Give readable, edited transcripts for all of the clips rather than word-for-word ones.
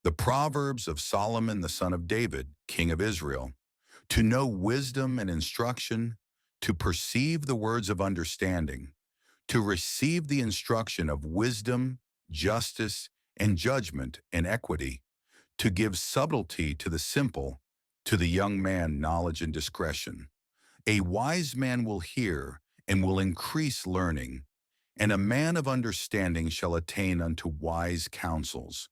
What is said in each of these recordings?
The Proverbs of Solomon the son of David, king of Israel, to know wisdom and instruction, to perceive the words of understanding, to receive the instruction of wisdom, justice, and judgment and equity, to give subtlety to the simple, to the young man knowledge and discretion. A wise man will hear and will increase learning, and a man of understanding shall attain unto wise counsels.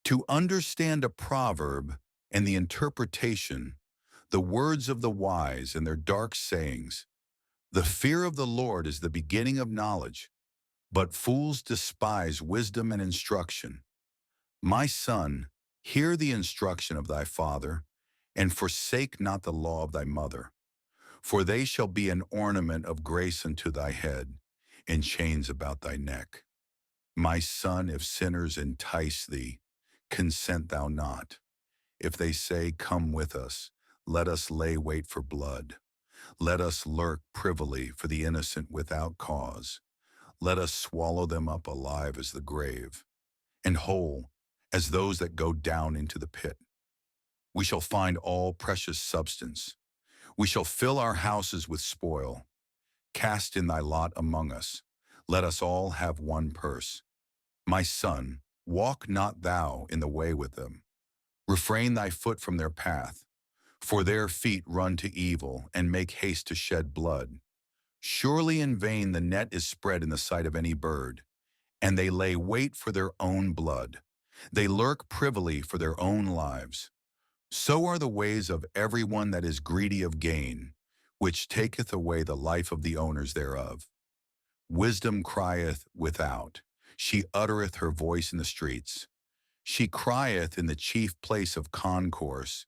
To understand a proverb and the interpretation, the words of the wise and their dark sayings. The fear of the Lord is the beginning of knowledge, but fools despise wisdom and instruction. My son, hear the instruction of thy father, and forsake not the law of thy mother. For they shall be an ornament of grace unto thy head, and chains about thy neck. My son, if sinners entice thee, consent thou not. If they say, Come with us, let us lay wait for blood. Let us lurk privily for the innocent without cause. Let us swallow them up alive as the grave, and whole as those that go down into the pit. We shall find all precious substance. We shall fill our houses with spoil. Cast in thy lot among us. Let us all have one purse. My son, walk not thou in the way with them. Refrain thy foot from their path, for their feet run to evil and make haste to shed blood. Surely in vain the net is spread in the sight of any bird, and they lay wait for their own blood. They lurk privily for their own lives. So are the ways of every one that is greedy of gain, which taketh away the life of the owners thereof. Wisdom crieth without, she uttereth her voice in the streets. She crieth in the chief place of concourse,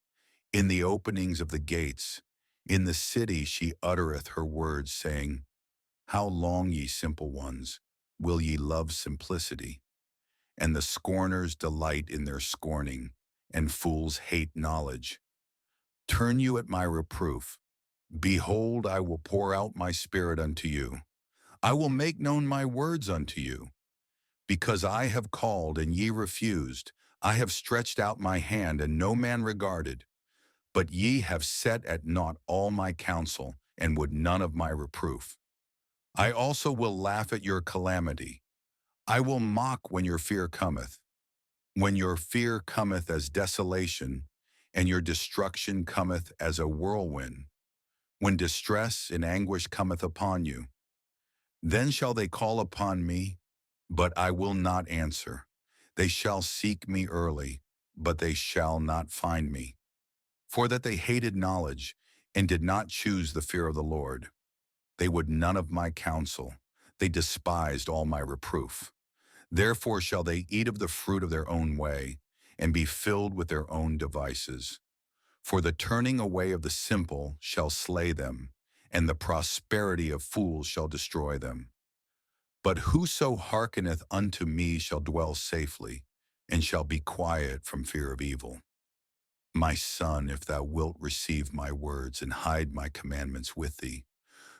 in the openings of the gates. In the city she uttereth her words, saying, How long, ye simple ones, will ye love simplicity? And the scorners delight in their scorning, and fools hate knowledge. Turn you at my reproof. Behold, I will pour out my spirit unto you. I will make known my words unto you. Because I have called, and ye refused, I have stretched out my hand, and no man regarded. But ye have set at naught all my counsel, and would none of my reproof. I also will laugh at your calamity. I will mock when your fear cometh. When your fear cometh as desolation, and your destruction cometh as a whirlwind. When distress and anguish cometh upon you. Then shall they call upon me, but I will not answer. They shall seek me early, but they shall not find me. For that they hated knowledge, and did not choose the fear of the Lord. They would none of my counsel. They despised all my reproof. Therefore shall they eat of the fruit of their own way, and be filled with their own devices. For the turning away of the simple shall slay them, and the prosperity of fools shall destroy them. But whoso hearkeneth unto me shall dwell safely, and shall be quiet from fear of evil. My son, if thou wilt receive my words, and hide my commandments with thee,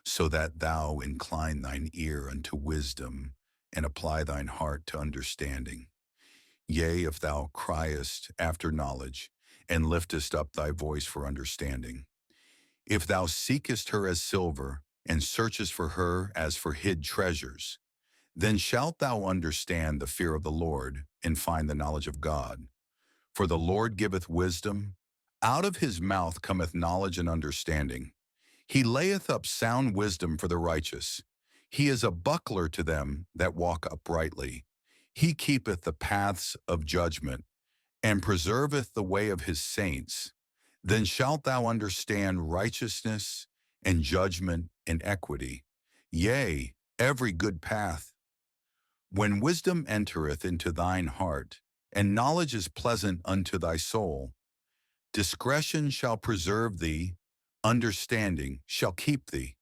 so that thou incline thine ear unto wisdom, and apply thine heart to understanding. Yea, if thou criest after knowledge, and liftest up thy voice for understanding. If thou seekest her as silver, and searchest for her as for hid treasures, then shalt thou understand the fear of the Lord, and find the knowledge of God. For the Lord giveth wisdom, out of his mouth cometh knowledge and understanding. He layeth up sound wisdom for the righteous. He is a buckler to them that walk uprightly. He keepeth the paths of judgment, and preserveth the way of his saints. Then shalt thou understand righteousness, and judgment, and equity, yea, every good path. When wisdom entereth into thine heart, and knowledge is pleasant unto thy soul, discretion shall preserve thee, understanding shall keep thee,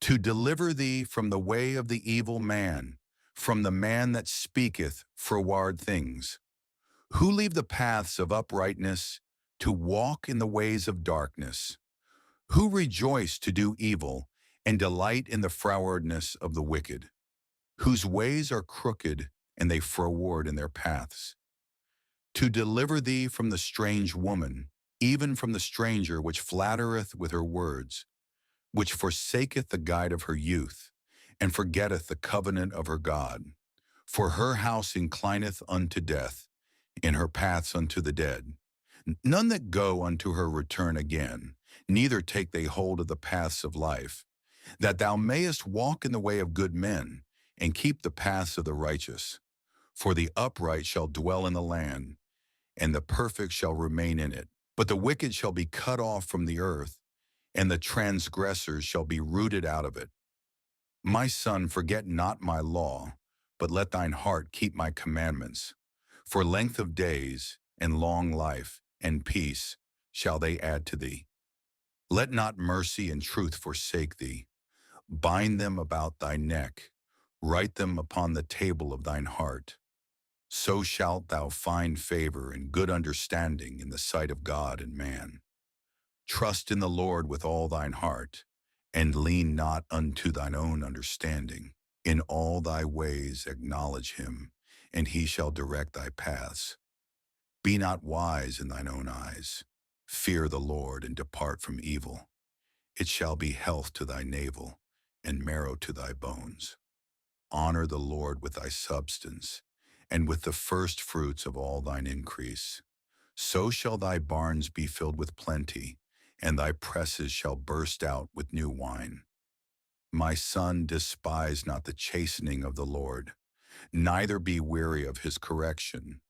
to deliver thee from the way of the evil man, from the man that speaketh froward things, who leave the paths of uprightness to walk in the ways of darkness, who rejoice to do evil and delight in the frowardness of the wicked, whose ways are crooked and they froward in their paths. to deliver thee from the strange woman, even from the stranger which flattereth with her words, which forsaketh the guide of her youth, and forgetteth the covenant of her God. For her house inclineth unto death, in her paths unto the dead. None that go unto her return again, neither take they hold of the paths of life, that thou mayest walk in the way of good men, and keep the paths of the righteous. For the upright shall dwell in the land, and the perfect shall remain in it. But the wicked shall be cut off from the earth, and the transgressors shall be rooted out of it. My son, forget not my law, but let thine heart keep my commandments. For length of days, and long life, and peace shall they add to thee. Let not mercy and truth forsake thee. Bind them about thy neck, write them upon the table of thine heart. So shalt thou find favor and good understanding in the sight of God and man. Trust in the Lord with all thine heart, and lean not unto thine own understanding. In all thy ways acknowledge him, and he shall direct thy paths. Be not wise in thine own eyes. Fear the Lord and depart from evil. It shall be health to thy navel, and marrow to thy bones. Honor the Lord with thy substance, and with the first fruits of all thine increase. So shall thy barns be filled with plenty, and thy presses shall burst out with new wine. My son, despise not the chastening of the Lord, neither be weary of his correction.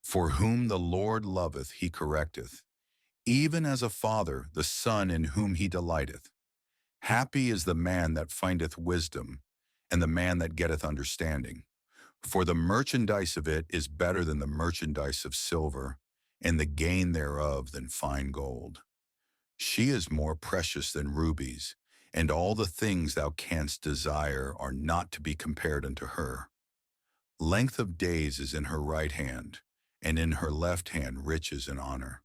For whom the Lord loveth he correcteth, even as a father the son in whom he delighteth. Happy is the man that findeth wisdom, and the man that getteth understanding. For the merchandise of it is better than the merchandise of silver, and the gain thereof than fine gold. She is more precious than rubies, and all the things thou canst desire are not to be compared unto her. Length of days is in her right hand, and in her left hand riches and honor.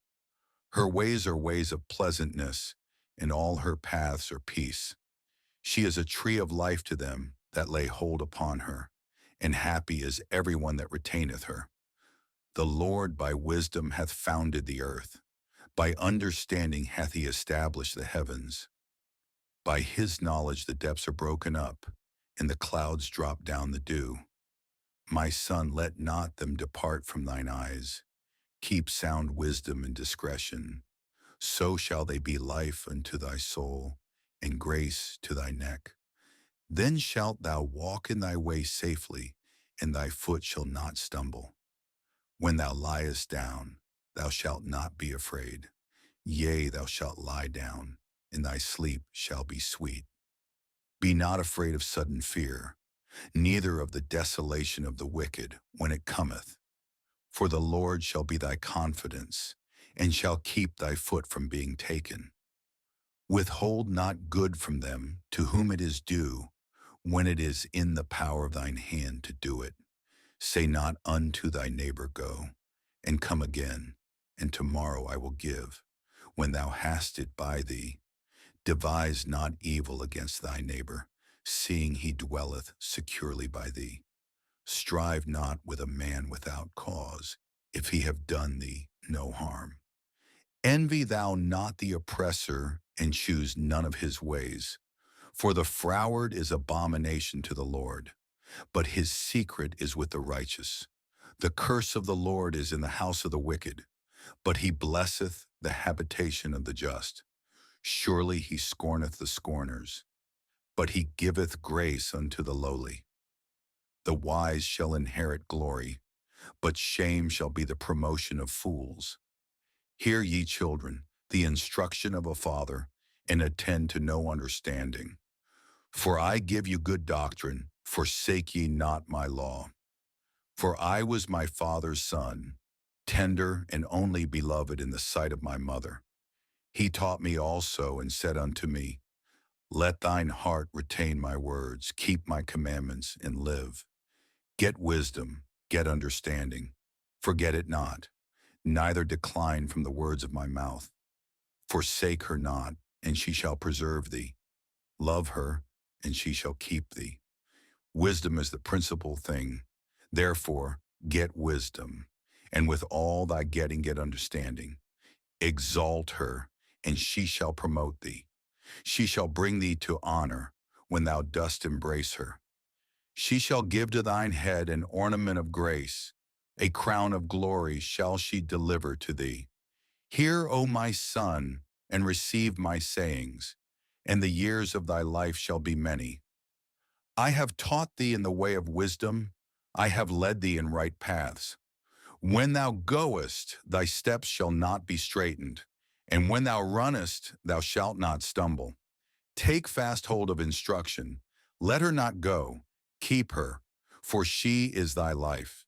Her ways are ways of pleasantness, and all her paths are peace. She is a tree of life to them that lay hold upon her, and happy is every one that retaineth her. The Lord by wisdom hath founded the earth. By understanding hath he established the heavens. By his knowledge the depths are broken up, and the clouds drop down the dew. My son, let not them depart from thine eyes. Keep sound wisdom and discretion. So shall they be life unto thy soul, and grace to thy neck. Then shalt thou walk in thy way safely, and thy foot shall not stumble. When thou liest down, thou shalt not be afraid. Yea, thou shalt lie down, and thy sleep shall be sweet. Be not afraid of sudden fear, neither of the desolation of the wicked when it cometh. For the Lord shall be thy confidence, and shall keep thy foot from being taken. Withhold not good from them to whom it is due, when it is in the power of thine hand to do it. Say not unto thy neighbor, Go, and come again, and tomorrow I will give, when thou hast it by thee. Devise not evil against thy neighbor, seeing he dwelleth securely by thee. Strive not with a man without cause, if he have done thee no harm. Envy thou not the oppressor, and choose none of his ways. For the froward is abomination to the Lord, but his secret is with the righteous. The curse of the Lord is in the house of the wicked, but he blesseth the habitation of the just. Surely he scorneth the scorners, but he giveth grace unto the lowly. The wise shall inherit glory, but shame shall be the promotion of fools. Hear ye children, the instruction of a father, and attend to no understanding. For I give you good doctrine, forsake ye not my law. For I was my father's son, tender and only beloved in the sight of my mother. He taught me also and said unto me, Let thine heart retain my words, keep my commandments, and live. Get wisdom, get understanding. Forget it not, neither decline from the words of my mouth. Forsake her not, and she shall preserve thee. Love her, and she shall keep thee. Wisdom is the principal thing. Therefore, get wisdom, and with all thy getting get understanding. Exalt her, and she shall promote thee. She shall bring thee to honor when thou dost embrace her. She shall give to thine head an ornament of grace, a crown of glory shall she deliver to thee. Hear, O my son, and receive my sayings, and the years of thy life shall be many. I have taught thee in the way of wisdom, I have led thee in right paths. When thou goest, thy steps shall not be straitened, and when thou runnest, thou shalt not stumble. Take fast hold of instruction, let her not go, keep her, for she is thy life.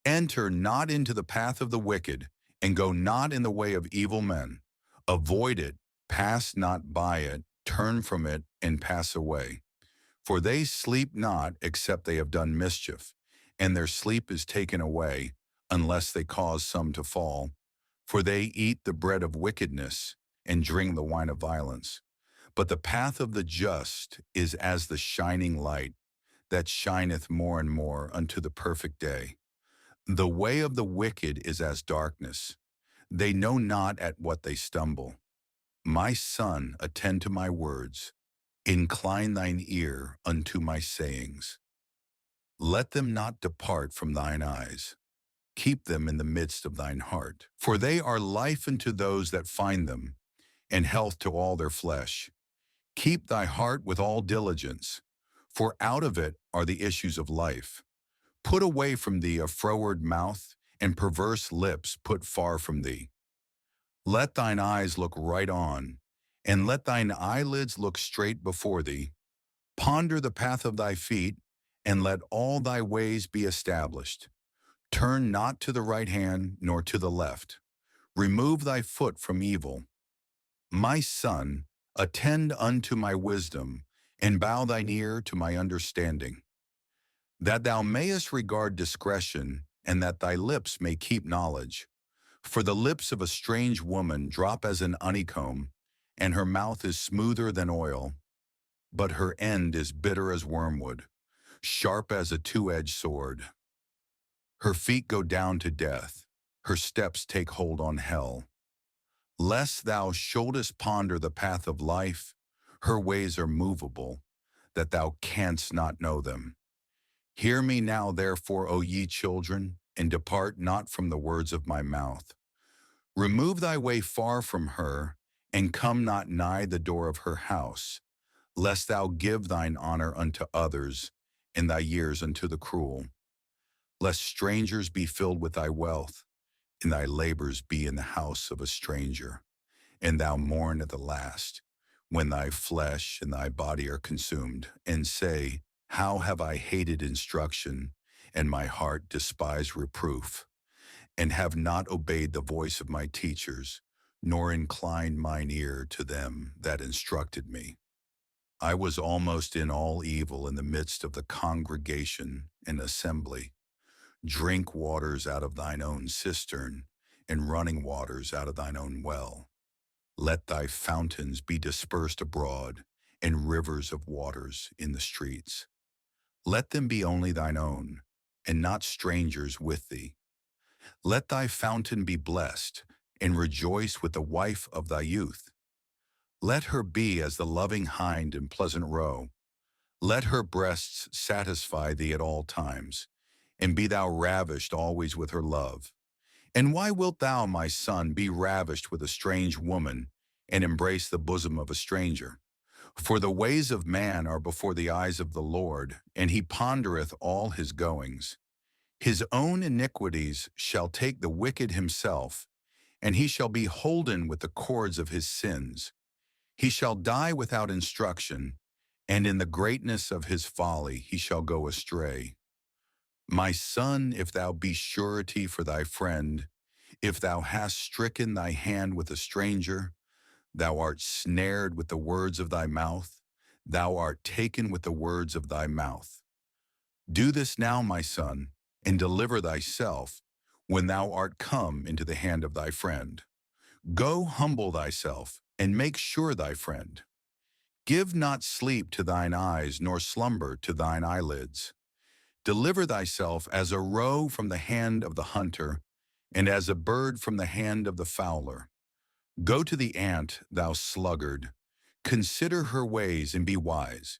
Enter not into the path of the wicked, and go not in the way of evil men. Avoid it, pass not by it, turn from it, and pass away. For they sleep not except they have done mischief, and their sleep is taken away, unless they cause some to fall. For they eat the bread of wickedness, and drink the wine of violence. But the path of the just is as the shining light, that shineth more and more unto the perfect day. The way of the wicked is as darkness. They know not at what they stumble. My son, attend to my words. Incline thine ear unto my sayings. Let them not depart from thine eyes. Keep them in the midst of thine heart. For they are life unto those that find them, and health to all their flesh. Keep thy heart with all diligence, for out of it are the issues of life. Put away from thee a froward mouth, and perverse lips put far from thee. Let thine eyes look right on, and let thine eyelids look straight before thee. Ponder the path of thy feet, and let all thy ways be established. Turn not to the right hand, nor to the left. Remove thy foot from evil. My son, attend unto my wisdom, and bow thine ear to my understanding, that thou mayest regard discretion, and that thy lips may keep knowledge. For the lips of a strange woman drop as an honeycomb, and her mouth is smoother than oil, but her end is bitter as wormwood, sharp as a two-edged sword. Her feet go down to death, her steps take hold on hell. Lest thou shouldest ponder the path of life, her ways are movable, that thou canst not know them. Hear me now, therefore, O ye children, and depart not from the words of my mouth. Remove thy way far from her, and come not nigh the door of her house, lest thou give thine honor unto others, and thy years unto the cruel. Lest strangers be filled with thy wealth, and thy labors be in the house of a stranger, and thou mourn at the last, when thy flesh and thy body are consumed, and say, how have I hated instruction, and my heart despised reproof, and have not obeyed the voice of my teachers, nor inclined mine ear to them that instructed me. I was almost in all evil in the midst of the congregation and assembly. Drink waters out of thine own cistern, and running waters out of thine own well. Let thy fountains be dispersed abroad, and rivers of waters in the streets. Let them be only thine own, and not strangers with thee. Let thy fountain be blessed, and rejoice with the wife of thy youth. Let her be as the loving hind in pleasant roe. Let her breasts satisfy thee at all times, and be thou ravished always with her love. And why wilt thou, my son, be ravished with a strange woman, and embrace the bosom of a stranger? For the ways of man are before the eyes of the Lord, and he pondereth all his goings. His own iniquities shall take the wicked himself, and he shall be holden with the cords of his sins. He shall die without instruction, and in the greatness of his folly he shall go astray. My son, if thou be surety for thy friend, if thou hast stricken thy hand with a stranger, thou art snared with the words of thy mouth, thou art taken with the words of thy mouth. Do this now, my son, and deliver thyself, when thou art come into the hand of thy friend. Go humble thyself, and make sure thy friend. Give not sleep to thine eyes, nor slumber to thine eyelids. Deliver thyself as a roe from the hand of the hunter, and as a bird from the hand of the fowler. Go to the ant, thou sluggard, consider her ways and be wise,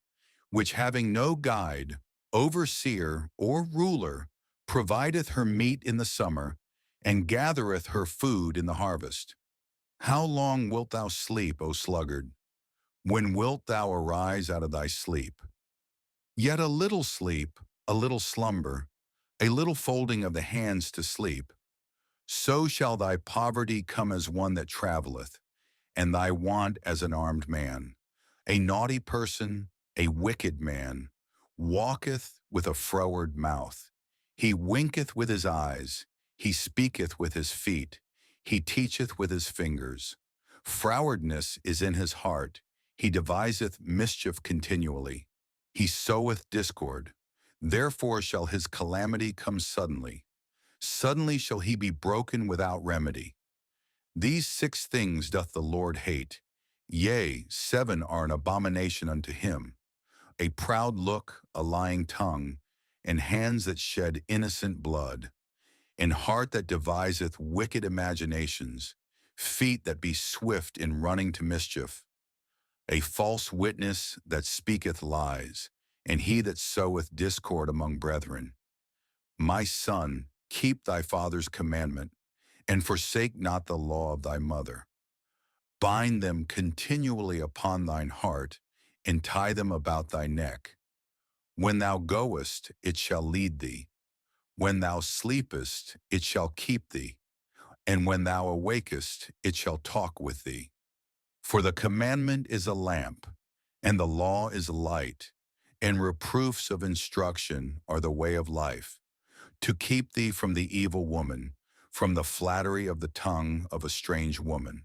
which having no guide, overseer, or ruler, provideth her meat in the summer, and gathereth her food in the harvest. How long wilt thou sleep, O sluggard? When wilt thou arise out of thy sleep? Yet a little sleep, a little slumber, a little folding of the hands to sleep, so shall thy poverty come as one that travelleth, and thy want as an armed man. A naughty person, a wicked man, walketh with a froward mouth. He winketh with his eyes, he speaketh with his feet, he teacheth with his fingers. Frowardness is in his heart, he deviseth mischief continually. He soweth discord. Therefore shall his calamity come suddenly. Suddenly shall he be broken without remedy. These 6 things doth the Lord hate. Yea, 7 are an abomination unto him: a proud look, a lying tongue, and hands that shed innocent blood, and heart that deviseth wicked imaginations, feet that be swift in running to mischief, a false witness that speaketh lies, and he that soweth discord among brethren. My son, keep thy father's commandment, and forsake not the law of thy mother. Bind them continually upon thine heart, and tie them about thy neck. When thou goest, it shall lead thee. When thou sleepest, it shall keep thee. And when thou awakest, it shall talk with thee. For the commandment is a lamp, and the law is light, and reproofs of instruction are the way of life, to keep thee from the evil woman, from the flattery of the tongue of a strange woman.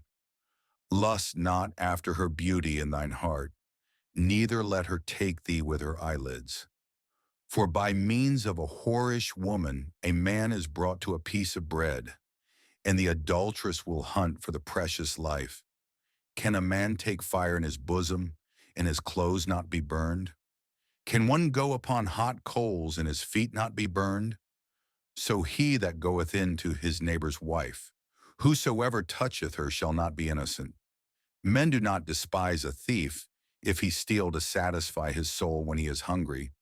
Lust not after her beauty in thine heart, neither let her take thee with her eyelids. For by means of a whorish woman a man is brought to a piece of bread, and the adulteress will hunt for the precious life. Can a man take fire in his bosom, and his clothes not be burned? Can one go upon hot coals, and his feet not be burned? So he that goeth in to his neighbor's wife, whosoever toucheth her shall not be innocent. Men do not despise a thief, if he steal to satisfy his soul when he is hungry.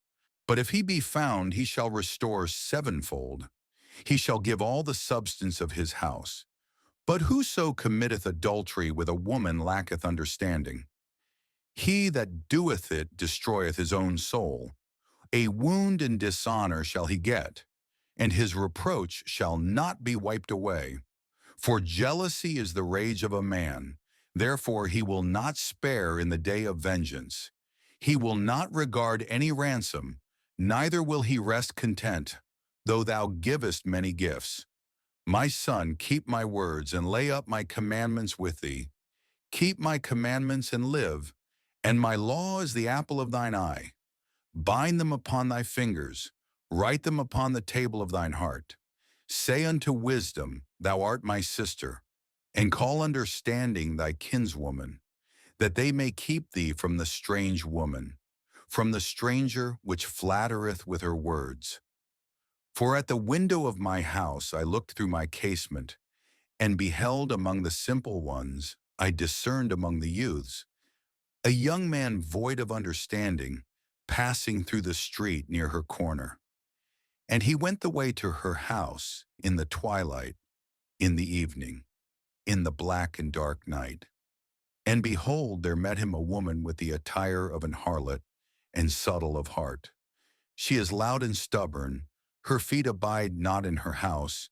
But if he be found, he shall restore 7-fold. He shall give all the substance of his house. But whoso committeth adultery with a woman lacketh understanding. He that doeth it destroyeth his own soul. A wound and dishonor shall he get, and his reproach shall not be wiped away. For jealousy is the rage of a man, therefore he will not spare in the day of vengeance. He will not regard any ransom, neither will he rest content, though thou givest many gifts. My son, keep my words, and lay up my commandments with thee. Keep my commandments and live, and my law is the apple of thine eye. Bind them upon thy fingers, write them upon the table of thine heart. Say unto wisdom, thou art my sister, and call understanding thy kinswoman, that they may keep thee from the strange woman, from the stranger which flattereth with her words. For at the window of my house I looked through my casement, and beheld among the simple ones, I discerned among the youths, a young man void of understanding, passing through the street near her corner. And he went the way to her house in the twilight, in the evening, in the black and dark night. And behold, there met him a woman with the attire of an harlot, and subtle of heart. She is loud and stubborn, her feet abide not in her house.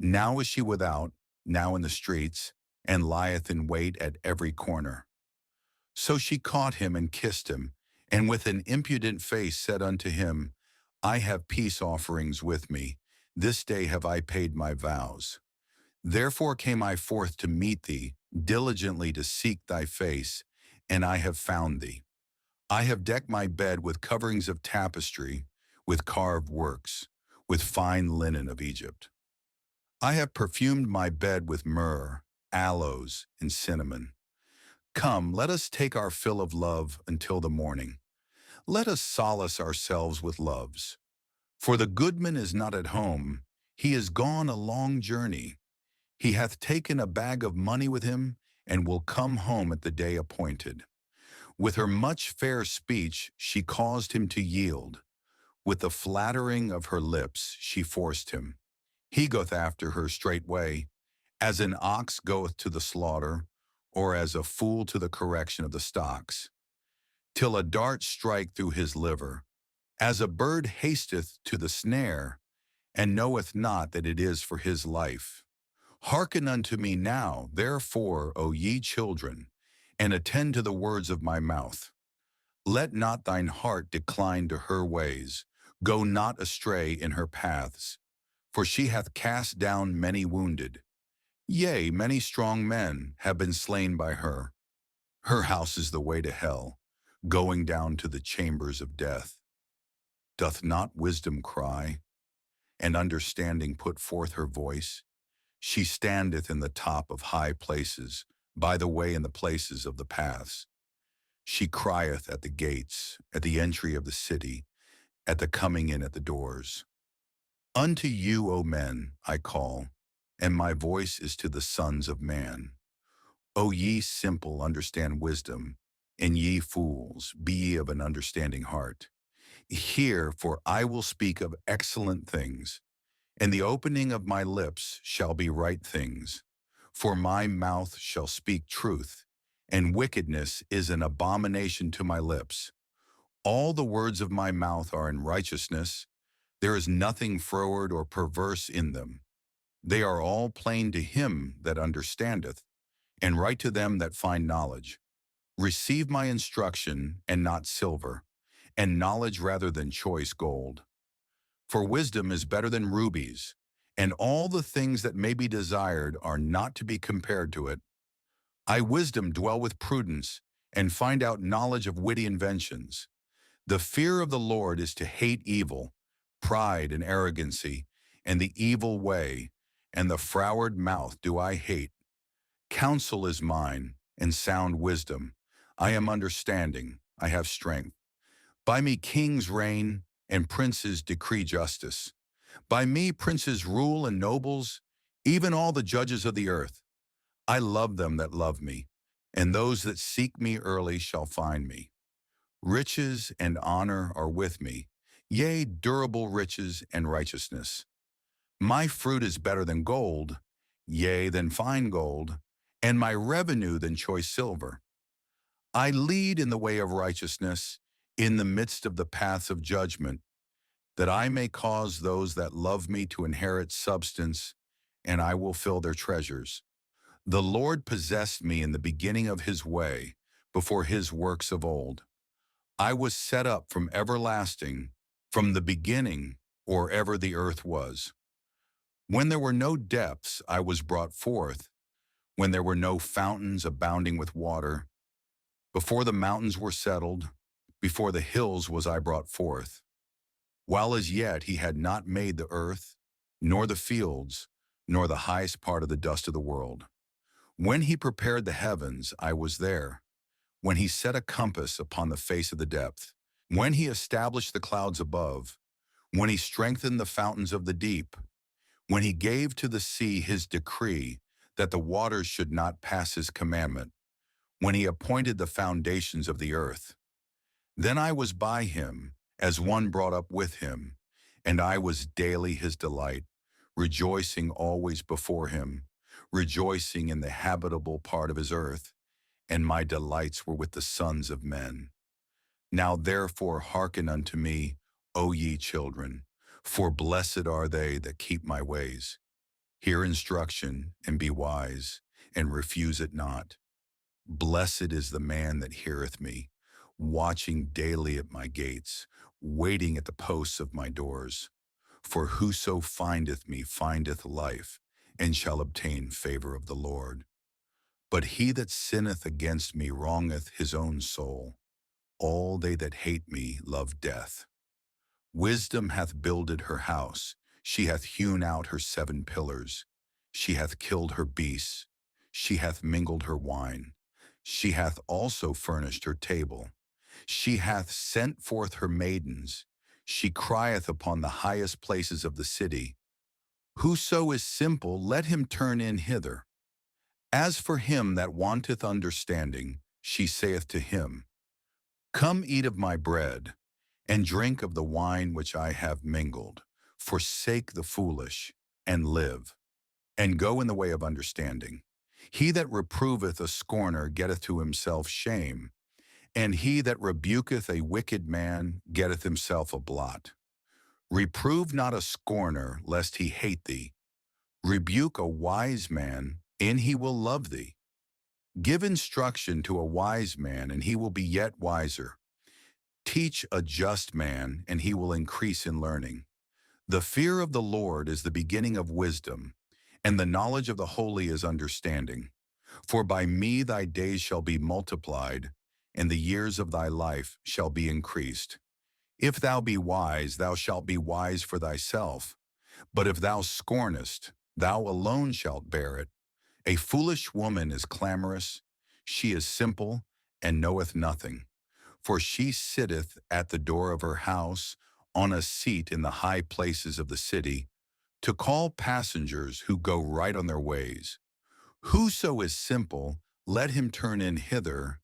Now is she without, now in the streets, and lieth in wait at every corner. So she caught him and kissed him, and with an impudent face said unto him, I have peace offerings with me, this day have I paid my vows. Therefore came I forth to meet thee, diligently to seek thy face, and I have found thee. I have decked my bed with coverings of tapestry, with carved works, with fine linen of Egypt. I have perfumed my bed with myrrh, aloes, and cinnamon. Come, let us take our fill of love until the morning. Let us solace ourselves with loves. For the goodman is not at home, He is gone a long journey. He hath taken a bag of money with him, and will come home at the day appointed. With her much fair speech she caused him to yield. With the flattering of her lips she forced him. He goeth after her straightway, as an ox goeth to the slaughter, or as a fool to the correction of the stocks, till a dart strike through his liver, as a bird hasteth to the snare, and knoweth not that it is for his life. Hearken unto me now, therefore, O ye children, and attend to the words of my mouth. Let not thine heart decline to her ways, go not astray in her paths, for she hath cast down many wounded. Yea, many strong men have been slain by her. Her house is the way to hell, going down to the chambers of death. Doth not wisdom cry, and understanding put forth her voice? She standeth in the top of high places, by the way in the places of the paths. She crieth at the gates, at the entry of the city, at the coming in at the doors. Unto you, O men, I call, and my voice is to the sons of man. O ye simple, understand wisdom, and ye fools, be ye of an understanding heart. Hear, for I will speak of excellent things, and the opening of my lips shall be right things. For my mouth shall speak truth, and wickedness is an abomination to my lips. All the words of my mouth are in righteousness. There is nothing froward or perverse in them. They are all plain to him that understandeth, and right to them that find knowledge. Receive my instruction, and not silver, and knowledge rather than choice gold. For wisdom is better than rubies, and all the things that may be desired are not to be compared to it. I, wisdom, dwell with prudence, and find out knowledge of witty inventions. The fear of the Lord is to hate evil, pride and arrogancy, and the evil way, and the froward mouth do I hate. Counsel is mine, and sound wisdom. I am understanding, I have strength. By me kings reign, and princes decree justice. By me princes rule and nobles, even all the judges of the earth. I love them that love me, and those that seek me early shall find me. Riches and honor are with me, yea, durable riches and righteousness. My fruit is better than gold, yea, than fine gold, and my revenue than choice silver. I lead in the way of righteousness, in the midst of the paths of judgment, that I may cause those that love me to inherit substance, and I will fill their treasures. The Lord possessed me in the beginning of his way, before his works of old. I was set up from everlasting, from the beginning, or ever the earth was. When there were no depths, I was brought forth, when there were no fountains abounding with water. Before the mountains were settled, before the hills was I brought forth. While as yet he had not made the earth, nor the fields, nor the highest part of the dust of the world. When he prepared the heavens, I was there. When he set a compass upon the face of the depth. When he established the clouds above. When he strengthened the fountains of the deep. When he gave to the sea his decree, that the waters should not pass his commandment. When he appointed the foundations of the earth. Then I was by him, as one brought up with him, and I was daily his delight, rejoicing always before him, rejoicing in the habitable part of his earth, and my delights were with the sons of men. Now therefore hearken unto me, O ye children, for blessed are they that keep my ways. Hear instruction, and be wise, and refuse it not. Blessed is the man that heareth me, watching daily at my gates, waiting at the posts of my doors. For whoso findeth me findeth life, and shall obtain favor of the Lord. But he that sinneth against me wrongeth his own soul. All they that hate me love death. Wisdom hath builded her house, she hath hewn out her 7 pillars. She hath killed her beasts, she hath mingled her wine. She hath also furnished her table. She hath sent forth her maidens. She crieth upon the highest places of the city. Whoso is simple, let him turn in hither. As for him that wanteth understanding, she saith to him, Come eat of my bread, and drink of the wine which I have mingled. Forsake the foolish, and live, and go in the way of understanding. He that reproveth a scorner getteth to himself shame, and he that rebuketh a wicked man getteth himself a blot. Reprove not a scorner, lest he hate thee. Rebuke a wise man, and he will love thee. Give instruction to a wise man, and he will be yet wiser. Teach a just man, and he will increase in learning. The fear of the Lord is the beginning of wisdom, and the knowledge of the holy is understanding. For by me thy days shall be multiplied, and the years of thy life shall be increased. If thou be wise, thou shalt be wise for thyself. But if thou scornest, thou alone shalt bear it. A foolish woman is clamorous, she is simple, and knoweth nothing. For she sitteth at the door of her house, on a seat in the high places of the city, to call passengers who go right on their ways. Whoso is simple, let him turn in hither.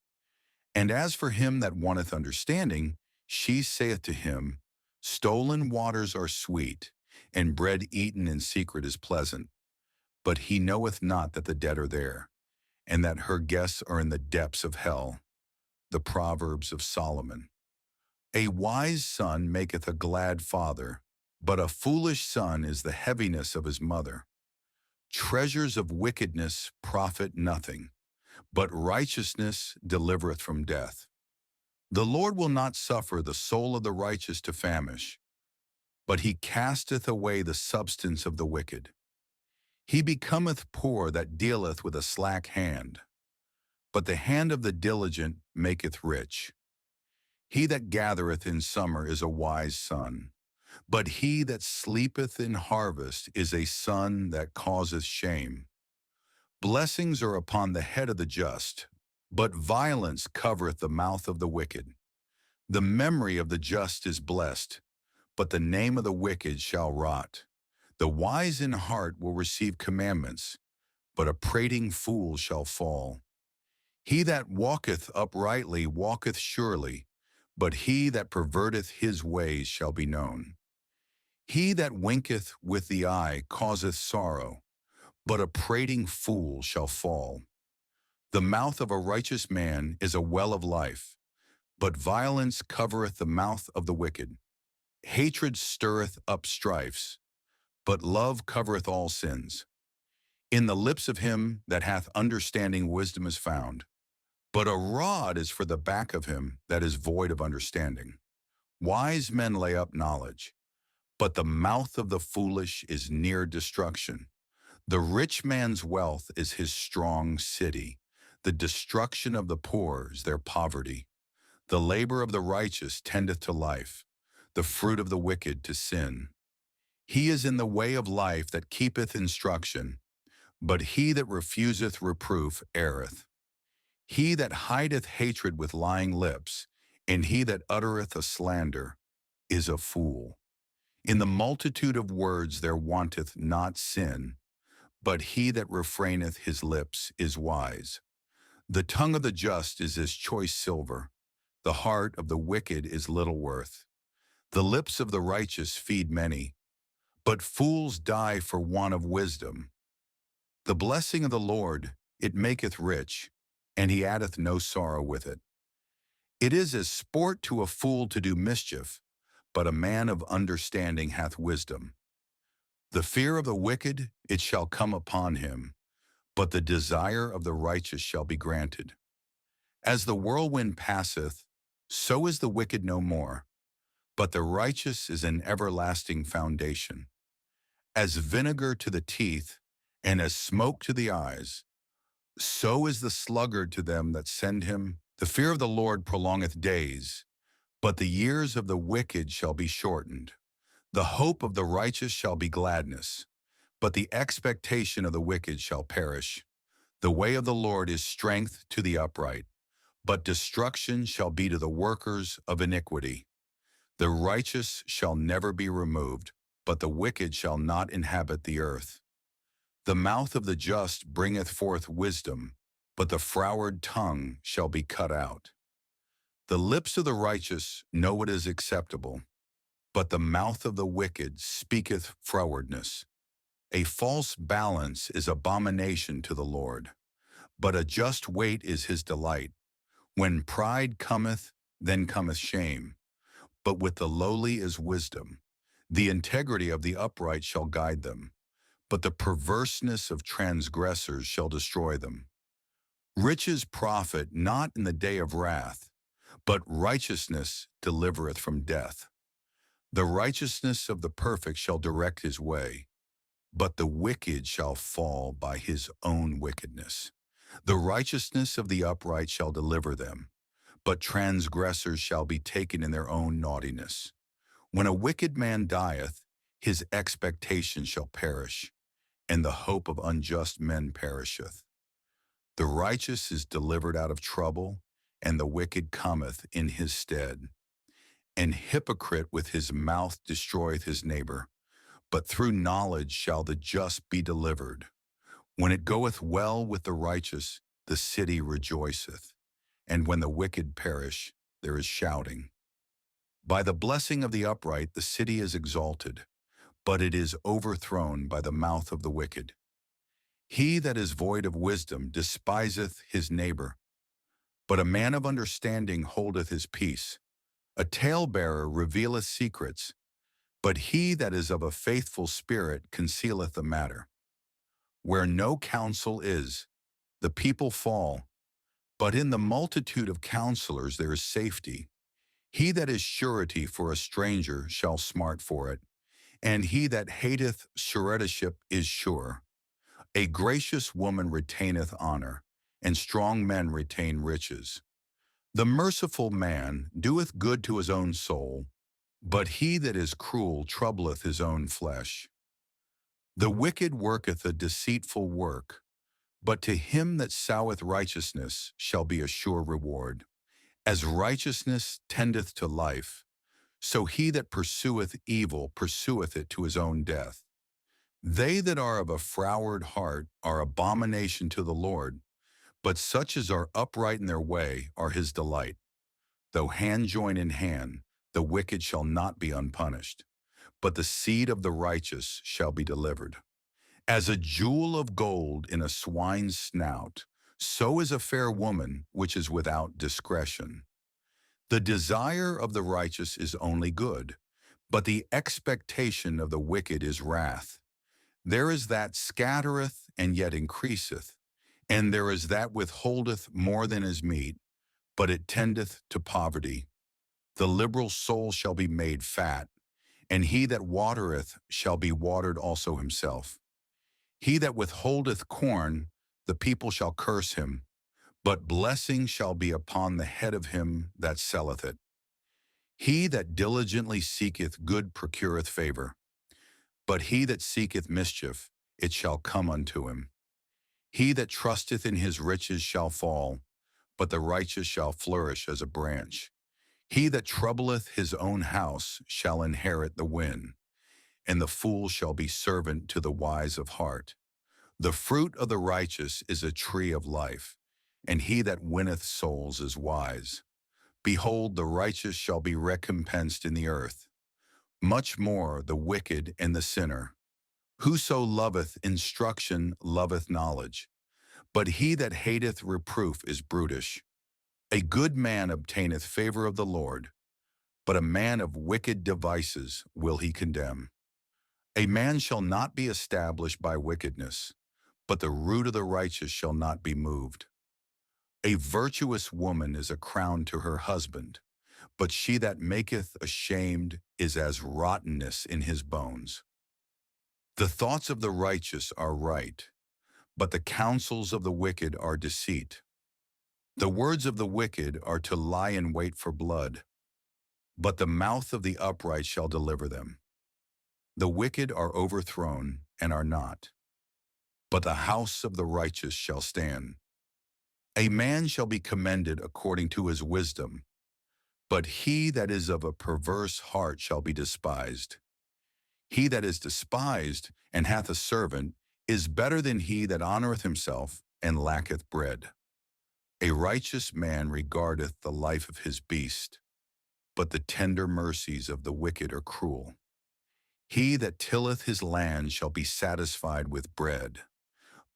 And as for him that wanteth understanding, she saith to him, Stolen waters are sweet, and bread eaten in secret is pleasant. But he knoweth not that the dead are there, and that her guests are in the depths of hell. The Proverbs of Solomon. A wise son maketh a glad father, but a foolish son is the heaviness of his mother. Treasures of wickedness profit nothing, but righteousness delivereth from death. The Lord will not suffer the soul of the righteous to famish, but he casteth away the substance of the wicked. He becometh poor that dealeth with a slack hand, but the hand of the diligent maketh rich. He that gathereth in summer is a wise son, but he that sleepeth in harvest is a son that causeth shame. Blessings are upon the head of the just, but violence covereth the mouth of the wicked. The memory of the just is blessed, but the name of the wicked shall rot. The wise in heart will receive commandments, but a prating fool shall fall. He that walketh uprightly walketh surely, but he that perverteth his ways shall be known. He that winketh with the eye causeth sorrow, but a prating fool shall fall. The mouth of a righteous man is a well of life, but violence covereth the mouth of the wicked. Hatred stirreth up strifes, but love covereth all sins. In the lips of him that hath understanding wisdom is found, but a rod is for the back of him that is void of understanding. Wise men lay up knowledge, but the mouth of the foolish is near destruction. The rich man's wealth is his strong city. The destruction of the poor is their poverty. The labor of the righteous tendeth to life, the fruit of the wicked to sin. He is in the way of life that keepeth instruction, but he that refuseth reproof erreth. He that hideth hatred with lying lips, and he that uttereth a slander, is a fool. In the multitude of words there wanteth not sin, but he that refraineth his lips is wise. The tongue of the just is as choice silver, the heart of the wicked is little worth. The lips of the righteous feed many, but fools die for want of wisdom. The blessing of the Lord, it maketh rich, and he addeth no sorrow with it. It is as sport to a fool to do mischief, but a man of understanding hath wisdom. The fear of the wicked, it shall come upon him, but the desire of the righteous shall be granted. As the whirlwind passeth, so is the wicked no more, but the righteous is an everlasting foundation. As vinegar to the teeth, and as smoke to the eyes, so is the sluggard to them that send him. The fear of the Lord prolongeth days, but the years of the wicked shall be shortened. The hope of the righteous shall be gladness, but the expectation of the wicked shall perish. The way of the Lord is strength to the upright, but destruction shall be to the workers of iniquity. The righteous shall never be removed, but the wicked shall not inhabit the earth. The mouth of the just bringeth forth wisdom, but the froward tongue shall be cut out. The lips of the righteous know what is acceptable, but the mouth of the wicked speaketh frowardness. A false balance is abomination to the Lord, but a just weight is his delight. When pride cometh, then cometh shame, but with the lowly is wisdom. The integrity of the upright shall guide them, but the perverseness of transgressors shall destroy them. Riches profit not in the day of wrath, but righteousness delivereth from death. The righteousness of the perfect shall direct his way, but the wicked shall fall by his own wickedness. The righteousness of the upright shall deliver them, but transgressors shall be taken in their own naughtiness. When a wicked man dieth, his expectation shall perish, and the hope of unjust men perisheth. The righteous is delivered out of trouble, and the wicked cometh in his stead. An hypocrite with his mouth destroyeth his neighbor, but through knowledge shall the just be delivered. When it goeth well with the righteous, the city rejoiceth, and when the wicked perish, there is shouting. By the blessing of the upright the city is exalted, but it is overthrown by the mouth of the wicked. He that is void of wisdom despiseth his neighbor, but a man of understanding holdeth his peace. A talebearer revealeth secrets, but he that is of a faithful spirit concealeth the matter. Where no counsel is, the people fall, but in the multitude of counselors there is safety. He that is surety for a stranger shall smart for it, and he that hateth suretyship is sure. A gracious woman retaineth honor, and strong men retain riches. The merciful man doeth good to his own soul, but he that is cruel troubleth his own flesh. The wicked worketh a deceitful work, but to him that soweth righteousness shall be a sure reward. As righteousness tendeth to life, so he that pursueth evil pursueth it to his own death. They that are of a froward heart are abomination to the Lord, but such as are upright in their way are his delight. Though hand join in hand, the wicked shall not be unpunished, but the seed of the righteous shall be delivered. As a jewel of gold in a swine's snout, so is a fair woman which is without discretion. The desire of the righteous is only good, but the expectation of the wicked is wrath. There is that scattereth and yet increaseth, and there is that withholdeth more than is meet, but it tendeth to poverty. The liberal soul shall be made fat, and he that watereth shall be watered also himself. He that withholdeth corn, the people shall curse him, but blessing shall be upon the head of him that selleth it. He that diligently seeketh good procureth favor, but he that seeketh mischief, it shall come unto him. He that trusteth in his riches shall fall, but the righteous shall flourish as a branch. He that troubleth his own house shall inherit the win, and the fool shall be servant to the wise of heart. The fruit of the righteous is a tree of life, and he that winneth souls is wise. Behold, the righteous shall be recompensed in the earth. Much more the wicked and the sinner. Whoso loveth instruction loveth knowledge, but he that hateth reproof is brutish. A good man obtaineth favor of the Lord, but a man of wicked devices will he condemn. A man shall not be established by wickedness, but the root of the righteous shall not be moved. A virtuous woman is a crown to her husband, but she that maketh ashamed is as rottenness in his bones. The thoughts of the righteous are right, but the counsels of the wicked are deceit. The words of the wicked are to lie in wait for blood, but the mouth of the upright shall deliver them. The wicked are overthrown and are not, but the house of the righteous shall stand. A man shall be commended according to his wisdom, but he that is of a perverse heart shall be despised. He that is despised and hath a servant is better than he that honoureth himself and lacketh bread. A righteous man regardeth the life of his beast, but the tender mercies of the wicked are cruel. He that tilleth his land shall be satisfied with bread,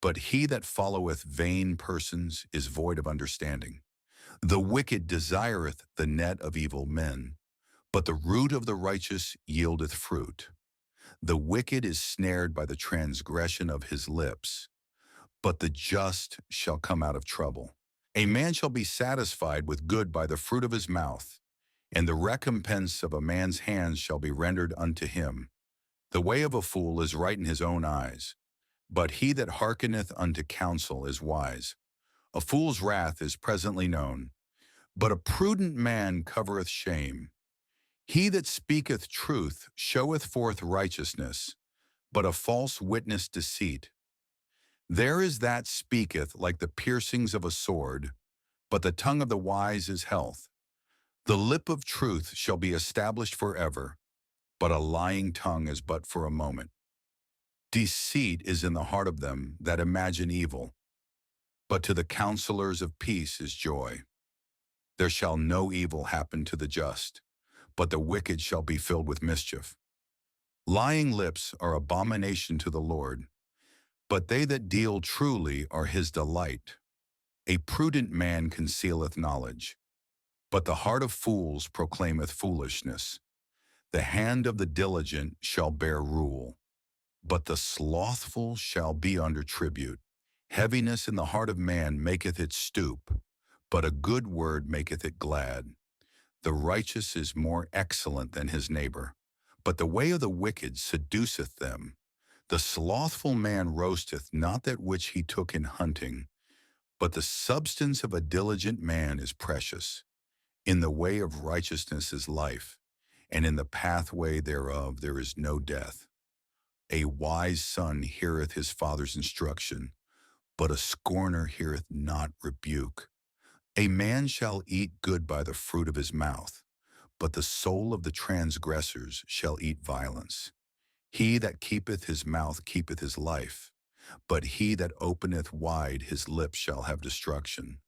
but he that followeth vain persons is void of understanding. The wicked desireth the net of evil men, but the root of the righteous yieldeth fruit. The wicked is snared by the transgression of his lips, but the just shall come out of trouble. A man shall be satisfied with good by the fruit of his mouth, and the recompense of a man's hands shall be rendered unto him. The way of a fool is right in his own eyes, but he that hearkeneth unto counsel is wise. A fool's wrath is presently known, but a prudent man covereth shame. He that speaketh truth showeth forth righteousness, but a false witness deceit. There is that speaketh like the piercings of a sword, but the tongue of the wise is health. The lip of truth shall be established forever, but a lying tongue is but for a moment. Deceit is in the heart of them that imagine evil, but to the counselors of peace is joy. There shall no evil happen to the just, but the wicked shall be filled with mischief. Lying lips are abomination to the Lord, but they that deal truly are his delight. A prudent man concealeth knowledge, but the heart of fools proclaimeth foolishness. The hand of the diligent shall bear rule, but the slothful shall be under tribute. Heaviness in the heart of man maketh it stoop, but a good word maketh it glad. The righteous is more excellent than his neighbor, but the way of the wicked seduceth them. The slothful man roasteth not that which he took in hunting, but the substance of a diligent man is precious. In the way of righteousness is life, and in the pathway thereof there is no death. A wise son heareth his father's instruction, but a scorner heareth not rebuke. A man shall eat good by the fruit of his mouth, but the soul of the transgressors shall eat violence. He that keepeth his mouth keepeth his life, but he that openeth wide his lips shall have destruction.